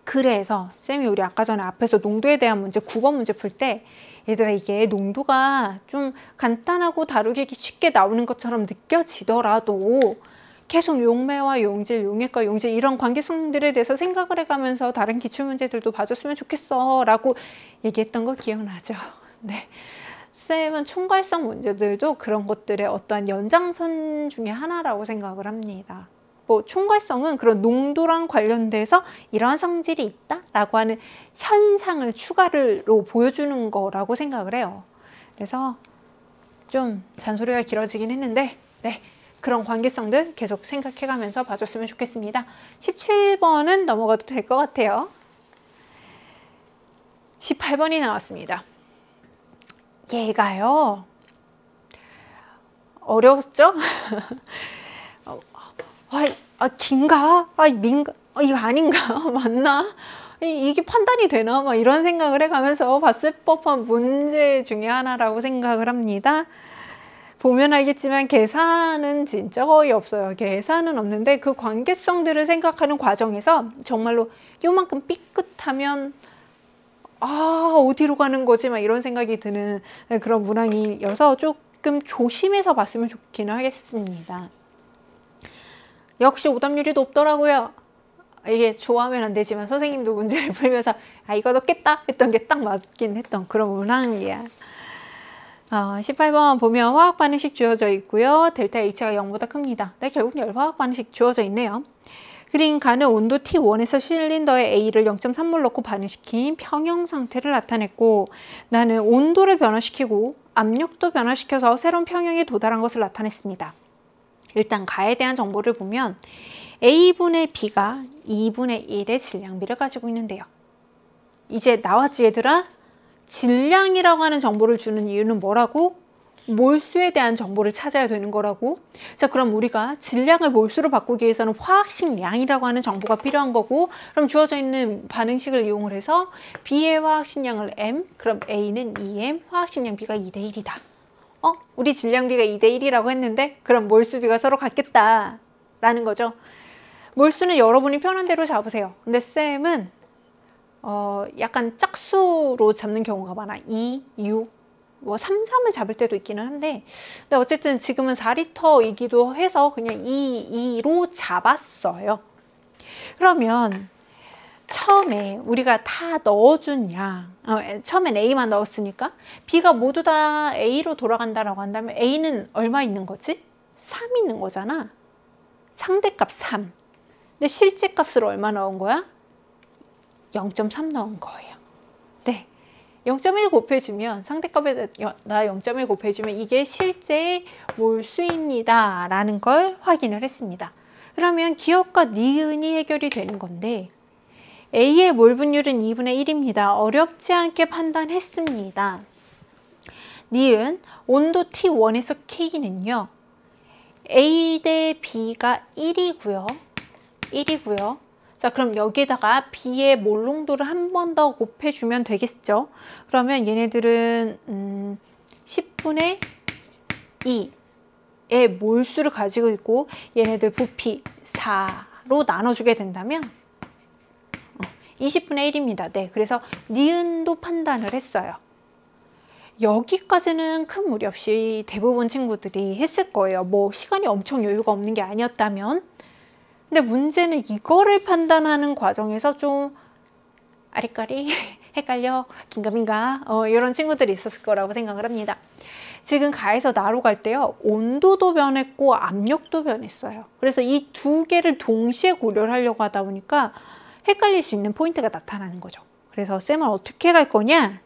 그래서 쌤이 우리 아까 전에 앞에서 농도에 대한 문제 9번 문제 풀 때 얘들아 이게 농도가 좀 간단하고 다루기 쉽게 나오는 것처럼 느껴지더라도 계속 용매와 용질, 용액과 용질 이런 관계성들에 대해서 생각을 해가면서 다른 기출문제들도 봐줬으면 좋겠어 라고 얘기했던 거 기억나죠? 네. 쌤은 총괄성 문제들도 그런 것들의 어떠한 연장선 중에 하나라고 생각을 합니다. 뭐 총괄성은 그런 농도랑 관련돼서 이러한 성질이 있다라고 하는 현상을 추가로 보여주는 거라고 생각을 해요. 그래서 좀 잔소리가 길어지긴 했는데 네, 그런 관계성들 계속 생각해가면서 봐줬으면 좋겠습니다. 17번은 넘어가도 될 것 같아요. 18번이 나왔습니다. 얘가요. 어려웠죠? 긴가? 민가? 이거 아닌가? 맞나? 이게 판단이 되나? 막 이런 생각을 해가면서 봤을 법한 문제 중에 하나라고 생각을 합니다. 보면 알겠지만 계산은 진짜 거의 없어요. 계산은 없는데 그 관계성들을 생각하는 과정에서 정말로 요만큼 삐끗하면 어디로 가는 거지? 막 이런 생각이 드는 그런 문항이어서 조금 조심해서 봤으면 좋기는 하겠습니다. 역시 오답률이 높더라고요. 이게 좋아하면 안 되지만 선생님도 문제를 풀면서 이거 넣겠다 했던 게 딱 맞긴 했던 그런 문항이야. 18번 보면 화학 반응식 주어져 있고요. 델타 H가 0보다 큽니다. 네, 결국 열화학 반응식 주어져 있네요. 그린 가는 온도 T1에서 실린더에 A를 0.3몰 넣고 반응시킨 평형 상태를 나타냈고 나는 온도를 변화시키고 압력도 변화시켜서 새로운 평형에 도달한 것을 나타냈습니다. 일단 가에 대한 정보를 보면 A분의 B가 2분의 1의 질량비를 가지고 있는데요. 이제 나왔지 얘들아? 질량이라고 하는 정보를 주는 이유는 뭐라고? 몰수에 대한 정보를 찾아야 되는 거라고. 자, 그럼 우리가 질량을 몰수로 바꾸기 위해서는 화학식량이라고 하는 정보가 필요한 거고 그럼 주어져 있는 반응식을 이용을 해서 B의 화학식량을 M, 그럼 A는 2M, 화학식량 B가 2대 1이다. 우리 질량비가 2대 1이라고 했는데 그럼 몰수비가 서로 같겠다 라는 거죠. 몰수는 여러분이 편한 대로 잡으세요. 근데 쌤은 약간 짝수로 잡는 경우가 많아. 2, 6, 3, 3을 잡을 때도 있기는 한데 근데 어쨌든 지금은 4리터이기도 해서 그냥 2, 2로 잡았어요. 그러면 처음에 우리가 다 넣어준 양, 처음엔 A만 넣었으니까 B가 모두 다 A로 돌아간다라고 한다면 A는 얼마 있는 거지? 3 있는 거잖아. 상대값 3. 근데 실제 값을 얼마 넣은 거야? 0.3 넣은 거예요. 네. 0.1 곱해주면 상대값에다 0.1 곱해주면 이게 실제 몰수입니다 라는 걸 확인을 했습니다. 그러면 기억과 니은이 해결이 되는 건데 A의 몰 분율은 2분의 1입니다. 어렵지 않게 판단했습니다. 니은 온도 T1에서 K는요. A 대 B가 1이고요. 1이고요. 자, 그럼 여기에다가 B의 몰 농도를 한 번 더 곱해주면 되겠죠. 그러면 얘네들은 10분의 2의 몰수를 가지고 있고 얘네들 부피 4로 나눠주게 된다면 20분의 1입니다. 네, 그래서 니은도 판단을 했어요. 여기까지는 큰 무리 없이 대부분 친구들이 했을 거예요. 뭐 시간이 엄청 여유가 없는 게 아니었다면 근데 문제는 이거를 판단하는 과정에서 좀 아리까리 헷갈려 긴가민가 이런 친구들이 있었을 거라고 생각을 합니다. 지금 가에서 나로 갈 때요, 온도도 변했고 압력도 변했어요. 그래서 이 두 개를 동시에 고려를 하려고 하다 보니까 헷갈릴 수 있는 포인트가 나타나는 거죠. 그래서 쌤은 어떻게 갈 거냐?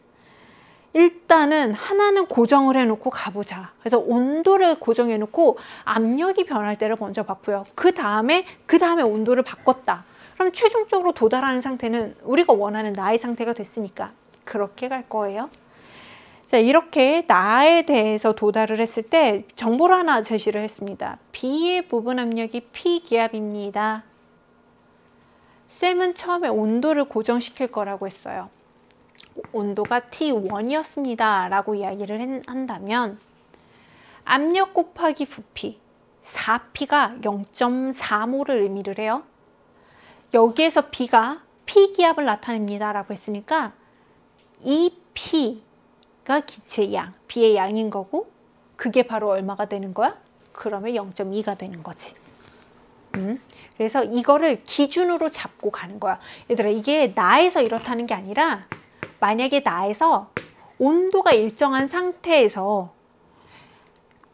일단은 하나는 고정을 해놓고 가보자. 그래서 온도를 고정해놓고 압력이 변할 때를 먼저 봤고요. 그 다음에 온도를 바꿨다. 그럼 최종적으로 도달하는 상태는 우리가 원하는 나의 상태가 됐으니까 그렇게 갈 거예요. 자, 이렇게 나에 대해서 도달을 했을 때 정보를 하나 제시를 했습니다. B의 부분 압력이 P기압입니다. 쌤은 처음에 온도를 고정시킬 거라고 했어요. 온도가 T1이었습니다 라고 이야기를 한다면 압력 곱하기 부피 4P가 0.4몰을 의미를 해요. 여기에서 B가 P기압을 나타냅니다 라고 했으니까 이 P가 기체의 양, B의 양인 거고 그게 바로 얼마가 되는 거야? 그러면 0.2가 되는 거지. 그래서 이거를 기준으로 잡고 가는 거야. 얘들아, 이게 나에서 이렇다는 게 아니라 만약에 나에서 온도가 일정한 상태에서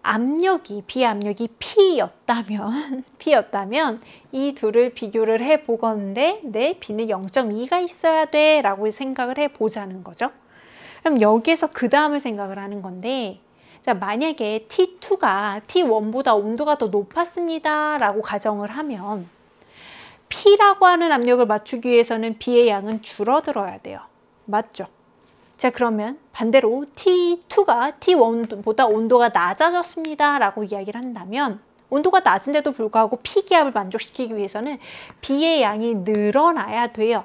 압력이, B압력이 P였다면 이 둘을 비교를 해보건데 내 B는 0.2가 있어야 돼 라고 생각을 해보자는 거죠. 그럼 여기에서 그 다음을 생각을 하는 건데, 자, 만약에 T2가 T1보다 온도가 더 높았습니다 라고 가정을 하면 P라고 하는 압력을 맞추기 위해서는 B의 양은 줄어들어야 돼요. 맞죠? 자, 그러면 반대로 T2가 T1보다 온도가 낮아졌습니다 라고 이야기를 한다면 온도가 낮은데도 불구하고 P기압을 만족시키기 위해서는 B의 양이 늘어나야 돼요.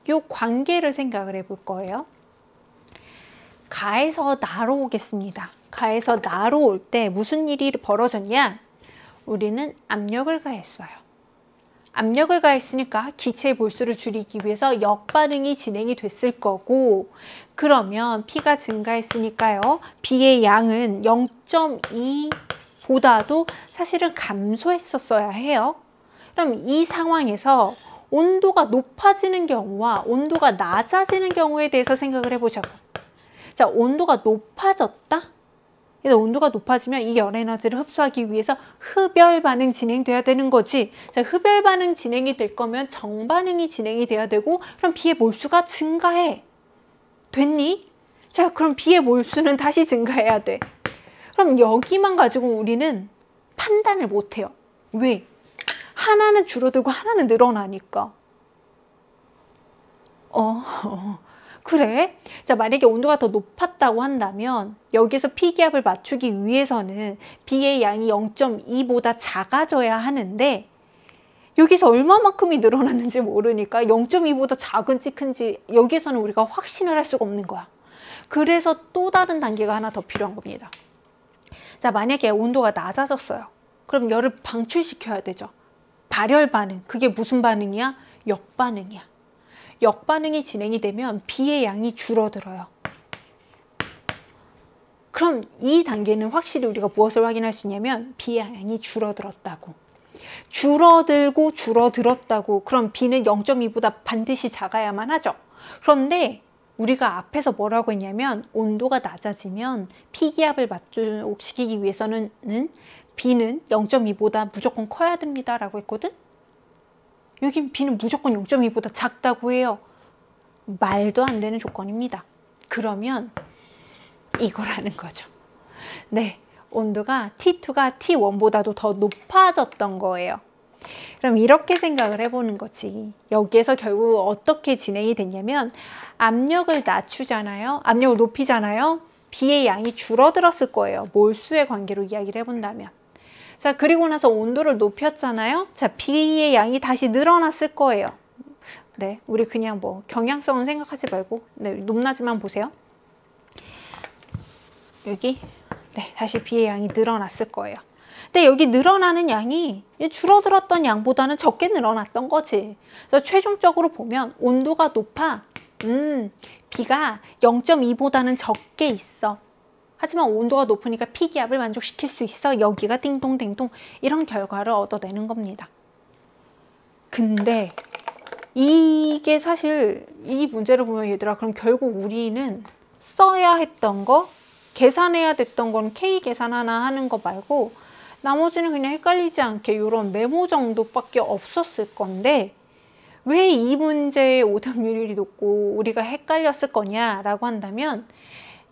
이 관계를 생각을 해볼 거예요. 가에서 나로 오겠습니다. 가에서 나로 올 때 무슨 일이 벌어졌냐? 우리는 압력을 가했어요. 압력을 가했으니까 기체의 볼수를 줄이기 위해서 역반응이 진행이 됐을 거고, 그러면 P가 증가했으니까요. B의 양은 0.2보다도 사실은 감소했었어야 해요. 그럼 이 상황에서 온도가 높아지는 경우와 온도가 낮아지는 경우에 대해서 생각을 해보자고. 자, 온도가 높아졌다? 그래서 온도가 높아지면 이 열 에너지를 흡수하기 위해서 흡열 반응 진행돼야 되는 거지. 자, 흡열 반응 진행이 될 거면 정반응이 진행이 돼야 되고, 그럼 B의 몰수가 증가해. 됐니? 자, 그럼 B의 몰수는 다시 증가해야 돼. 그럼 여기만 가지고 우리는 판단을 못 해요. 왜? 하나는 줄어들고 하나는 늘어나니까. 그래? 자, 만약에 온도가 더 높았다고 한다면 여기서 P기압을 맞추기 위해서는 B의 양이 0.2보다 작아져야 하는데 여기서 얼마만큼이 늘어났는지 모르니까 0.2보다 작은지 큰지 여기서는 우리가 확신을 할 수가 없는 거야. 그래서 또 다른 단계가 하나 더 필요한 겁니다. 자, 만약에 온도가 낮아졌어요. 그럼 열을 방출시켜야 되죠. 발열 반응, 그게 무슨 반응이야? 역반응이야. 역반응이 진행이 되면 B의 양이 줄어들어요. 그럼 이 단계는 확실히 우리가 무엇을 확인할 수 있냐면 B의 양이 줄어들었다고. 줄어들고 줄어들었다고. 그럼 B는 0.2보다 반드시 작아야만 하죠. 그런데 우리가 앞에서 뭐라고 했냐면 온도가 낮아지면 P기압을 만족시키기 위해서는 B는 0.2보다 무조건 커야 됩니다 라고 했거든. 여긴 B는 무조건 0.2보다 작다고 해요. 말도 안 되는 조건입니다. 그러면 이거라는 거죠. 네, 온도가 T2가 T1보다도 더 높아졌던 거예요. 그럼 이렇게 생각을 해보는 거지. 여기에서 결국 어떻게 진행이 됐냐면 압력을 낮추잖아요. 압력을 높이잖아요. B의 양이 줄어들었을 거예요. 몰수의 관계로 이야기를 해본다면. 자, 그리고 나서 온도를 높였잖아요. 자, B의 양이 다시 늘어났을 거예요. 네, 우리 그냥 뭐 경향성은 생각하지 말고 네, 높낮이만 보세요. 여기 네, 다시 B의 양이 늘어났을 거예요. 근데 여기 늘어나는 양이 줄어들었던 양보다는 적게 늘어났던 거지. 그래서 최종적으로 보면 온도가 높아. B가 0.2보다는 적게 있어. 하지만 온도가 높으니까 P기압을 만족시킬 수 있어. 여기가 띵동댕동 이런 결과를 얻어내는 겁니다. 근데 이게 사실 이 문제를 보면 얘들아, 그럼 결국 우리는 써야 했던 거, 계산해야 됐던 건 K 계산 하나 하는 거 말고 나머지는 그냥 헷갈리지 않게 이런 메모 정도밖에 없었을 건데 왜 이 문제의 오답률이 높고 우리가 헷갈렸을 거냐라고 한다면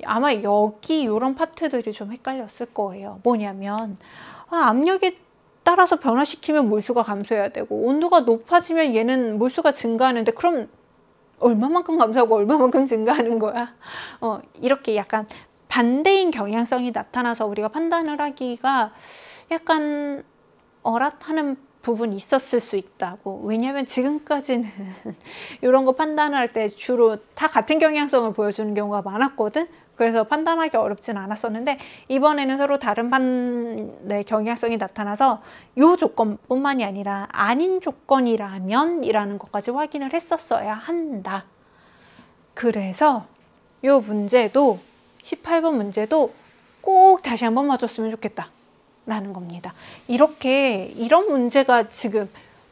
아마 여기 이런 파트들이 좀 헷갈렸을 거예요. 뭐냐면 압력에 따라서 변화시키면 몰수가 감소해야 되고 온도가 높아지면 얘는 몰수가 증가하는데 그럼 얼마만큼 감소하고 얼마만큼 증가하는 거야? 이렇게 약간 반대인 경향성이 나타나서 우리가 판단을 하기가 약간 어랏하는 부분이 있었을 수 있다고. 왜냐하면 지금까지는 이런 거 판단을 할 때 주로 다 같은 경향성을 보여주는 경우가 많았거든. 그래서 판단하기 어렵진 않았었는데 이번에는 서로 다른 반대 경향성이 나타나서 이 조건뿐만이 아니라 아닌 조건이라면 이라는 것까지 확인을 했었어야 한다. 그래서 이 문제도 18번 문제도 꼭 다시 한번 맞췄으면 좋겠다 라는 겁니다. 이런 문제가 지금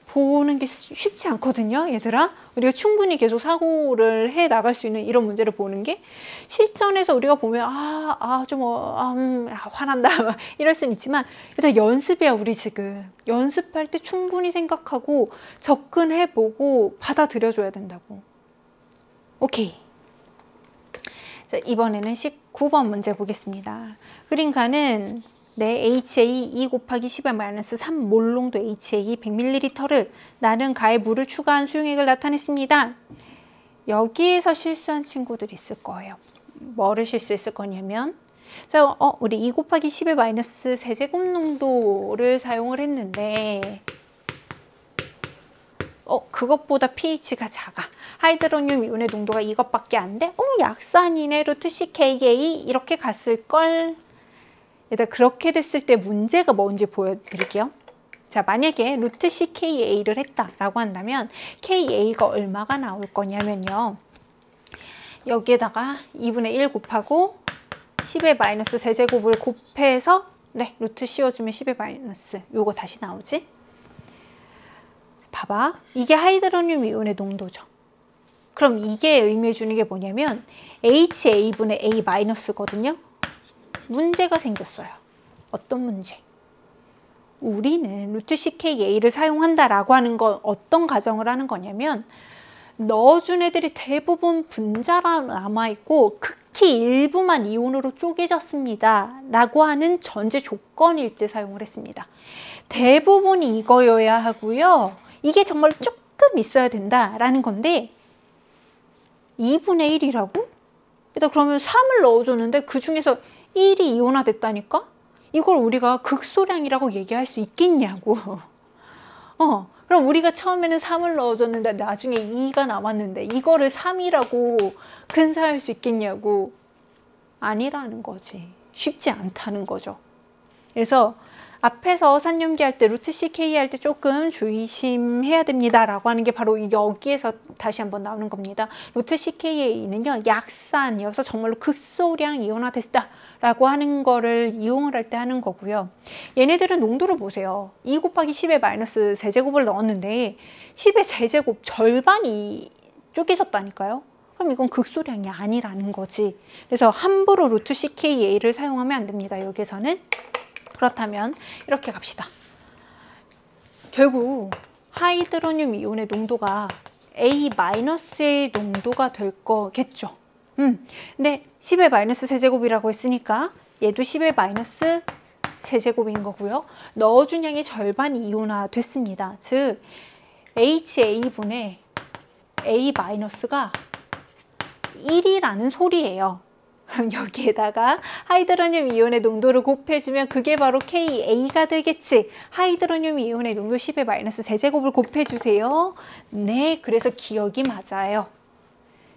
보는 게 쉽지 않거든요, 얘들아. 우리가 충분히 계속 사고를 해 나갈 수 있는 이런 문제를 보는 게 실전에서 우리가 보면 화난다 이럴 수는 있지만 일단 연습이야. 우리 지금 연습할 때 충분히 생각하고 접근해보고 받아들여줘야 된다고. 오케이. 자, 이번에는 19번 문제 보겠습니다. 그림가는 HA 2 곱하기 10의 마이너스 3 몰농도 HA 100ml를 나는 가에 물을 추가한 수용액을 나타냈습니다. 여기에서 실수한 친구들이 있을 거예요. 뭐를 실수했을 거냐면 자, 우리 2 곱하기 10의 마이너스 세제곱 농도를 사용을 했는데 그것보다 pH가 작아. 하이드로늄 이온의 농도가 이것밖에 안 돼? 약산이네. 루트 CKA 이렇게 갔을걸. 일단 그렇게 됐을 때 문제가 뭔지 보여드릴게요. 자, 만약에 루트 CKA를 했다라고 한다면 KA가 얼마가 나올 거냐면요. 여기에다가 2분의 1 곱하고 10의 마이너스 세제곱을 곱해서 루트 씌워주면 10의 마이너스 요거 다시 나오지? 봐봐. 이게 하이드로늄 이온의 농도죠. 그럼 이게 의미해 주는 게 뭐냐면 HA분의 A 마이너스거든요. 문제가 생겼어요. 어떤 문제? 우리는 루트 CKA를 사용한다라고 하는 건 어떤 가정을 하는 거냐면 넣어준 애들이 대부분 분자라 남아있고 극히 일부만 이온으로 쪼개졌습니다 라고 하는 전제 조건일 때 사용을 했습니다. 대부분이 이거여야 하고요. 이게 정말 조금 있어야 된다라는 건데 2분의 1이라고? 일단 그러면 3을 넣어줬는데 그 중에서 1이 이온화됐다니까? 이걸 우리가 극소량이라고 얘기할 수 있겠냐고. 그럼 우리가 처음에는 3을 넣어줬는데 나중에 2가 남았는데 이거를 3이라고 근사할 수 있겠냐고. 아니라는 거지. 쉽지 않다는 거죠. 그래서 앞에서 산염기 할 때 루트 CK 할 때 조금 주의심해야 됩니다 라고 하는 게 바로 여기에서 다시 한번 나오는 겁니다. 루트 CKA는요 약산이어서 정말로 극소량 이온화됐다 라고 하는 거를 이용을 할 때 하는 거고요. 얘네들은 농도를 보세요. 2 곱하기 10의 마이너스 세제곱을 넣었는데 10의 세제곱 절반이 쪼개졌다니까요. 그럼 이건 극소량이 아니라는 거지. 그래서 함부로 루트 CKA를 사용하면 안 됩니다. 여기서는. 그렇다면 이렇게 갑시다. 결국 하이드로늄 이온의 농도가 A-의 농도가 될 거겠죠. 근데 10의 마이너스 세제곱이라고 했으니까 얘도 10의 마이너스 세제곱인 거고요. 넣어준 양의 절반이 이온화 됐습니다. 즉 HA분의 A-가 1이라는 소리예요. 그럼 여기에다가 하이드로늄 이온의 농도를 곱해주면 그게 바로 KA가 되겠지. 하이드로늄 이온의 농도 10의 마이너스 세제곱을 곱해주세요. 네, 그래서 기억이 맞아요.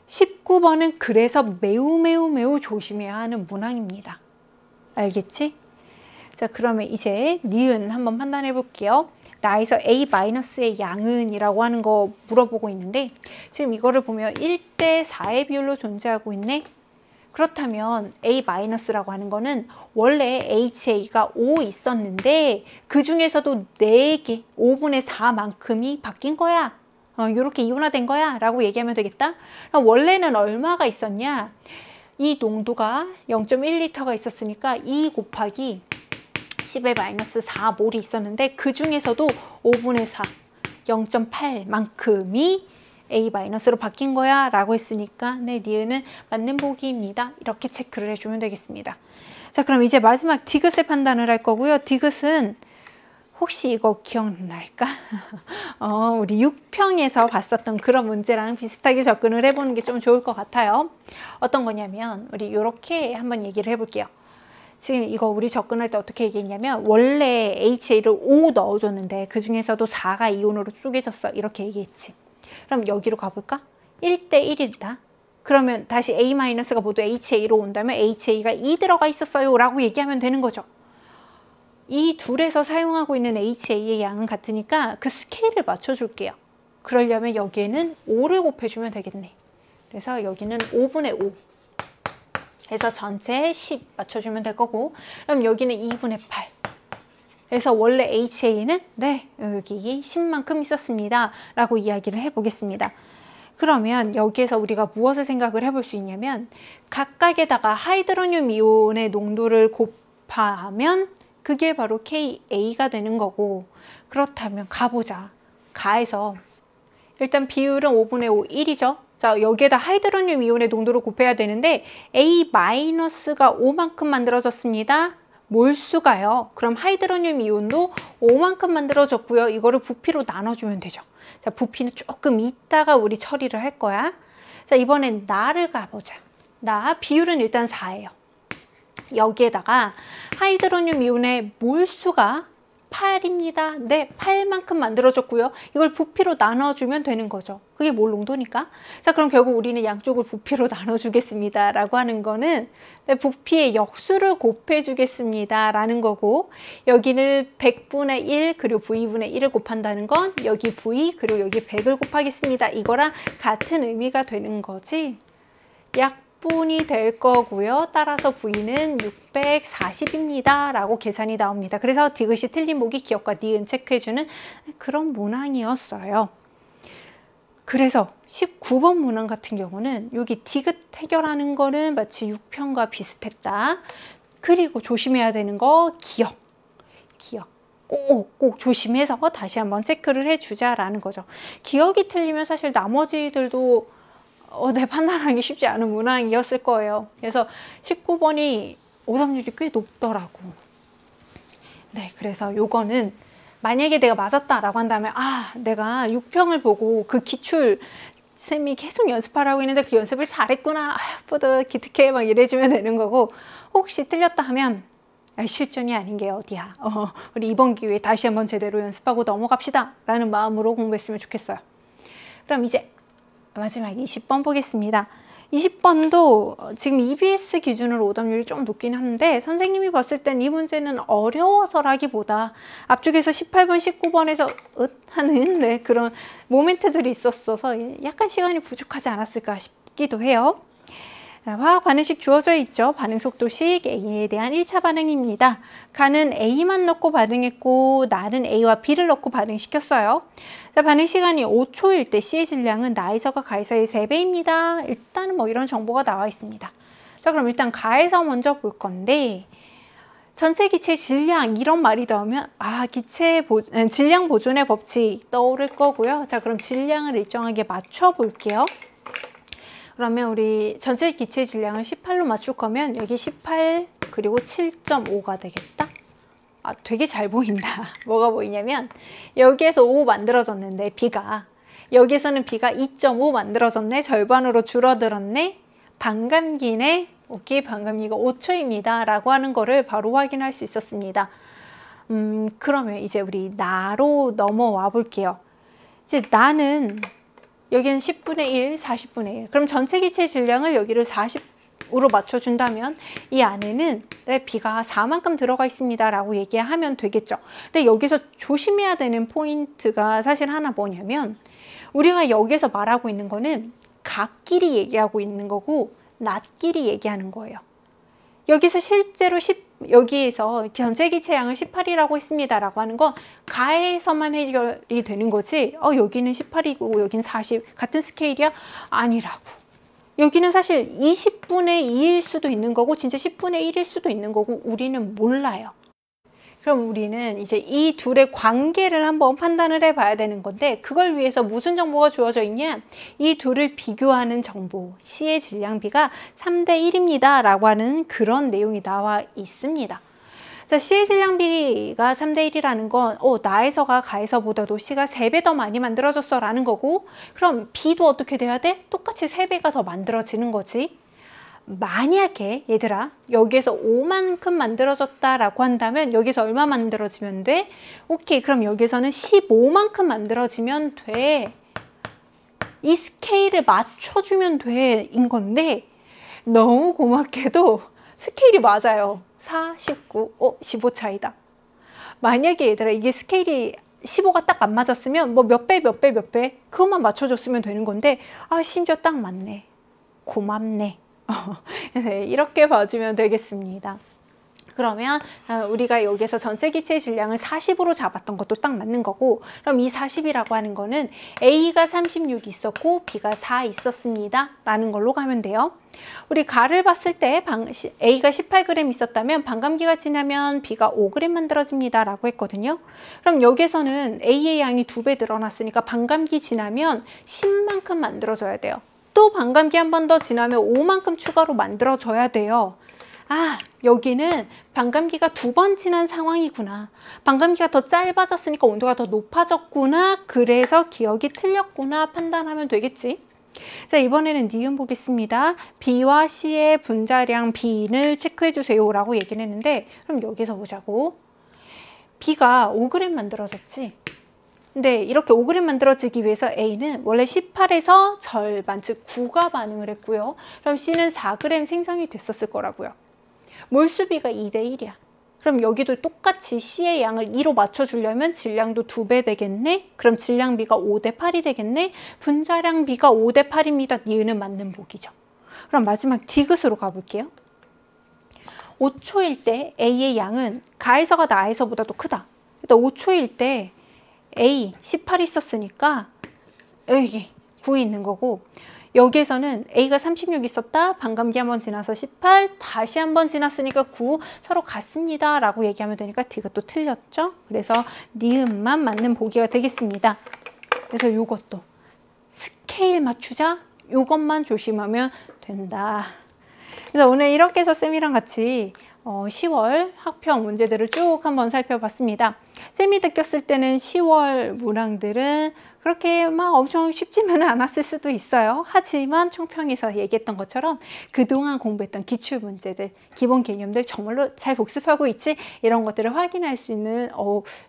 19번은 그래서 매우 조심해야 하는 문항입니다. 알겠지? 자, 그러면 이제 니은 한번 판단해 볼게요. 나에서 A-의 양은 이라고 하는 거 물어보고 있는데 지금 이거를 보면 1대 4의 비율로 존재하고 있네. 그렇다면 A-라고 하는 거는 원래 HA가 5 있었는데 그 중에서도 4개, 5분의 4만큼이 바뀐 거야. 이렇게 이온화된 거야 라고 얘기하면 되겠다. 그럼 원래는 얼마가 있었냐? 이 농도가 0.1L가 있었으니까 2 곱하기 10의 마이너스 4몰이 있었는데 그 중에서도 5분의 4, 0.8만큼이 A-로 바뀐 거야 라고 했으니까 네, 니은은 맞는 보기입니다. 이렇게 체크를 해주면 되겠습니다. 자, 그럼 이제 마지막 디귿을 판단을 할 거고요. 디귿은 혹시 이거 기억날까? 우리 6평에서 봤었던 그런 문제랑 비슷하게 접근을 해보는 게 좀 좋을 것 같아요. 어떤 거냐면 우리 이렇게 한번 얘기를 해볼게요. 지금 이거 우리 접근할 때 어떻게 얘기했냐면 원래 HA를 5 넣어줬는데 그 중에서도 4가 이온으로 쪼개졌어 이렇게 얘기했지. 그럼 여기로 가볼까? 1대1이다. 그러면 다시 A-가 모두 HA로 온다면 HA가 2 들어가 있었어요 라고 얘기하면 되는 거죠. 이 둘에서 사용하고 있는 HA의 양은 같으니까 그 스케일을 맞춰줄게요. 그러려면 여기에는 5를 곱해주면 되겠네. 그래서 여기는 5분의 5 해서 전체 10 맞춰주면 될 거고, 그럼 여기는 2분의 8 그래서 원래 HA는 네 여기 10만큼 있었습니다 라고 이야기를 해보겠습니다. 그러면 여기에서 우리가 무엇을 생각을 해볼 수 있냐면 각각에다가 하이드로늄 이온의 농도를 곱하면 그게 바로 KA가 되는 거고, 그렇다면 가보자. 가에서 일단 비율은 5분의 5, 1이죠. 자, 여기에다 하이드로늄 이온의 농도를 곱해야 되는데 A-가 5만큼 만들어졌습니다. 몰수가요. 그럼 하이드로늄 이온도 5만큼 만들어졌고요. 이거를 부피로 나눠주면 되죠. 자, 부피는 조금 이따가 우리 처리를 할 거야. 자, 이번엔 나를 가보자. 나 비율은 일단 4예요. 여기에다가 하이드로늄 이온의 몰수가 8입니다. 네, 8만큼 만들어졌고요. 이걸 부피로 나눠주면 되는 거죠. 그게 몰 농도니까. 자, 그럼 결국 우리는 양쪽을 부피로 나눠주겠습니다 라고 하는 거는 네, 부피의 역수를 곱해주겠습니다 라는 거고, 여기는 100분의 1 그리고 V분의 1을 곱한다는 건 여기 V 그리고 여기 100을 곱하겠습니다. 이거랑 같은 의미가 되는 거지. 약분이 될 거고요. 따라서 V는 640입니다 라고 계산이 나옵니다. 그래서 디귿이 틀린 보기 기억과 니은 체크해주는 그런 문항이었어요. 그래서 19번 문항 같은 경우는 여기 디귿 해결하는 거는 마치 6편과 비슷했다. 그리고 조심해야 되는 거 기억 꼭 조심해서 다시 한번 체크를 해주자라는 거죠. 기억이 틀리면 사실 나머지들도 네, 판단하기 쉽지 않은 문항이었을 거예요. 그래서 19번이 오답률이 꽤 높더라고. 네, 그래서 요거는 만약에 내가 맞았다라고 한다면 내가 6평을 보고 그 기출 쌤이 계속 연습하라고 했는데 그 연습을 잘했구나. 뿌듯 기특해 막 이래주면 되는 거고, 혹시 틀렸다 하면 실전이 아닌 게 어디야. 우리 이번 기회에 다시 한번 제대로 연습하고 넘어갑시다 라는 마음으로 공부했으면 좋겠어요. 그럼 이제 마지막 20번 보겠습니다. 20번도 지금 EBS 기준으로 오답률이 좀 높긴 한데 선생님이 봤을 땐 이 문제는 어려워서라기보다 앞쪽에서 18번, 19번에서 하는 네, 그런 모멘트들이 있었어서 약간 시간이 부족하지 않았을까 싶기도 해요. 화학 반응식 주어져 있죠. 반응 속도식 A에 대한 1차 반응입니다. 가는 A만 넣고 반응했고 나는 A와 B를 넣고 반응시켰어요. 자, 반응 시간이 5초일 때 C의 질량은 나에서가 가에서의 3배입니다. 일단은 뭐 이런 정보가 나와 있습니다. 자, 그럼 일단 가에서 먼저 볼 건데 전체 기체 질량 이런 말이 나오면 질량 보존의 법칙 떠오를 거고요. 자, 그럼 질량을 일정하게 맞춰 볼게요. 그러면 우리 전체 기체 질량을 18로 맞출 거면 여기 18 그리고 7.5가 되겠다. 되게 잘 보인다. 뭐가 보이냐면 여기에서 5 만들어졌는데 B가 여기에서는 B가 2.5 만들어졌네. 절반으로 줄어들었네. 반감기네. 오케이, 반감기가 5초입니다 라고 하는 거를 바로 확인할 수 있었습니다. 그러면 이제 우리 나로 넘어와 볼게요. 이제 나는 여기는 10분의 1, 40분의 1. 그럼 전체 기체 질량을 여기를 40으로 맞춰준다면 이 안에는 B가 4만큼 들어가 있습니다 라고 얘기하면 되겠죠. 근데 여기서 조심해야 되는 포인트가 사실 하나 뭐냐면 우리가 여기서 말하고 있는 거는 각끼리 얘기하고 있는 거고 낫끼리 얘기하는 거예요. 여기서 실제로 여기에서 전체 기체량을 18이라고 했습니다라고 하는 건 가에서만 해결이 되는 거지 여기는 18이고 여기는 40 같은 스케일이야? 아니라고. 여기는 사실 20분의 2일 수도 있는 거고 진짜 10분의 1일 수도 있는 거고 우리는 몰라요. 그럼 우리는 이제 이 둘의 관계를 한번 판단을 해봐야 되는 건데 그걸 위해서 무슨 정보가 주어져 있냐? 이 둘을 비교하는 정보, C의 질량비가 3대 1입니다 라고 하는 그런 내용이 나와 있습니다. 자, C의 질량비가 3대 1이라는 건 나에서가 가에서보다도 C가 3배 더 많이 만들어졌어 라는 거고 그럼 B도 어떻게 돼야 돼? 똑같이 3배가 더 만들어지는 거지. 만약에 얘들아 여기에서 5만큼 만들어졌다라고 한다면 여기서 얼마 만들어지면 돼? 오케이, 그럼 여기서는 15만큼 만들어지면 돼. 이 스케일을 맞춰주면 돼 인 건데 너무 고맙게도 스케일이 맞아요. 4, 19, 15 차이다. 만약에 얘들아 이게 스케일이 15가 딱 안 맞았으면 뭐 몇 배 그것만 맞춰줬으면 되는 건데 심지어 딱 맞네. 고맙네. 이렇게 봐주면 되겠습니다. 그러면 우리가 여기서 전체 기체의 질량을 40으로 잡았던 것도 딱 맞는 거고 그럼 이 40이라고 하는 거는 A가 36 있었고 B가 4 있었습니다 라는 걸로 가면 돼요. 우리 가를 봤을 때 A가 18g 있었다면 반감기가 지나면 B가 5g 만들어집니다 라고 했거든요. 그럼 여기서는 A의 양이 2배 늘어났으니까 반감기 지나면 10만큼 만들어져야 돼요. 또 반감기 한 번 더 지나면 5만큼 추가로 만들어져야 돼요. 여기는 반감기가 2번 지난 상황이구나. 반감기가 더 짧아졌으니까 온도가 더 높아졌구나. 그래서 기억이 틀렸구나 판단하면 되겠지. 자, 이번에는 니은 보겠습니다. B와 C의 분자량 B를 체크해 주세요 라고 얘기를 했는데 그럼 여기서 보자고. B가 5g 만들어졌지. 근데 이렇게 5g 만들어지기 위해서 A는 원래 18에서 절반, 즉 9가 반응을 했고요. 그럼 C는 4g 생성이 됐었을 거라고요. 몰수비가 2대 1이야. 그럼 여기도 똑같이 C의 양을 2로 맞춰주려면 질량도 2배 되겠네? 그럼 질량비가 5대 8이 되겠네? 분자량 B가 5대 8입니다. 니은은 맞는 보기죠. 그럼 마지막 디귿으로 가볼게요. 5초일 때 A의 양은 가에서가 나에서보다도 크다. 일단 5초일 때 A 18 있었으니까 여기 9 있는 거고 여기에서는 A가 36 있었다. 반감기 한번 지나서 18 다시 한번 지났으니까 9 서로 같습니다 라고 얘기하면 되니까 디귿도 틀렸죠. 그래서 니은만 맞는 보기가 되겠습니다. 그래서 요것도 스케일 맞추자 요것만 조심하면 된다. 그래서 오늘 이렇게 해서 쌤이랑 같이 10월 학평 문제들을 쭉 한번 살펴봤습니다. 쌤이 느꼈을 때는 10월 문항들은 그렇게 막 엄청 쉽지는 않았을 수도 있어요. 하지만 총평에서 얘기했던 것처럼 그동안 공부했던 기출 문제들, 기본 개념들 정말로 잘 복습하고 있지? 이런 것들을 확인할 수 있는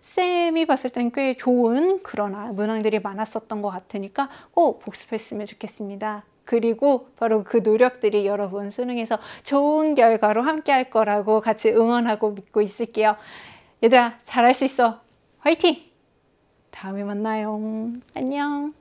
쌤이 봤을 땐 꽤 좋은 그런 문항들이 많았었던 것 같으니까 꼭 복습했으면 좋겠습니다. 그리고 바로 그 노력들이 여러분 수능에서 좋은 결과로 함께 할 거라고 같이 응원하고 믿고 있을게요. 얘들아 잘할 수 있어. 화이팅! 다음에 만나요. 안녕.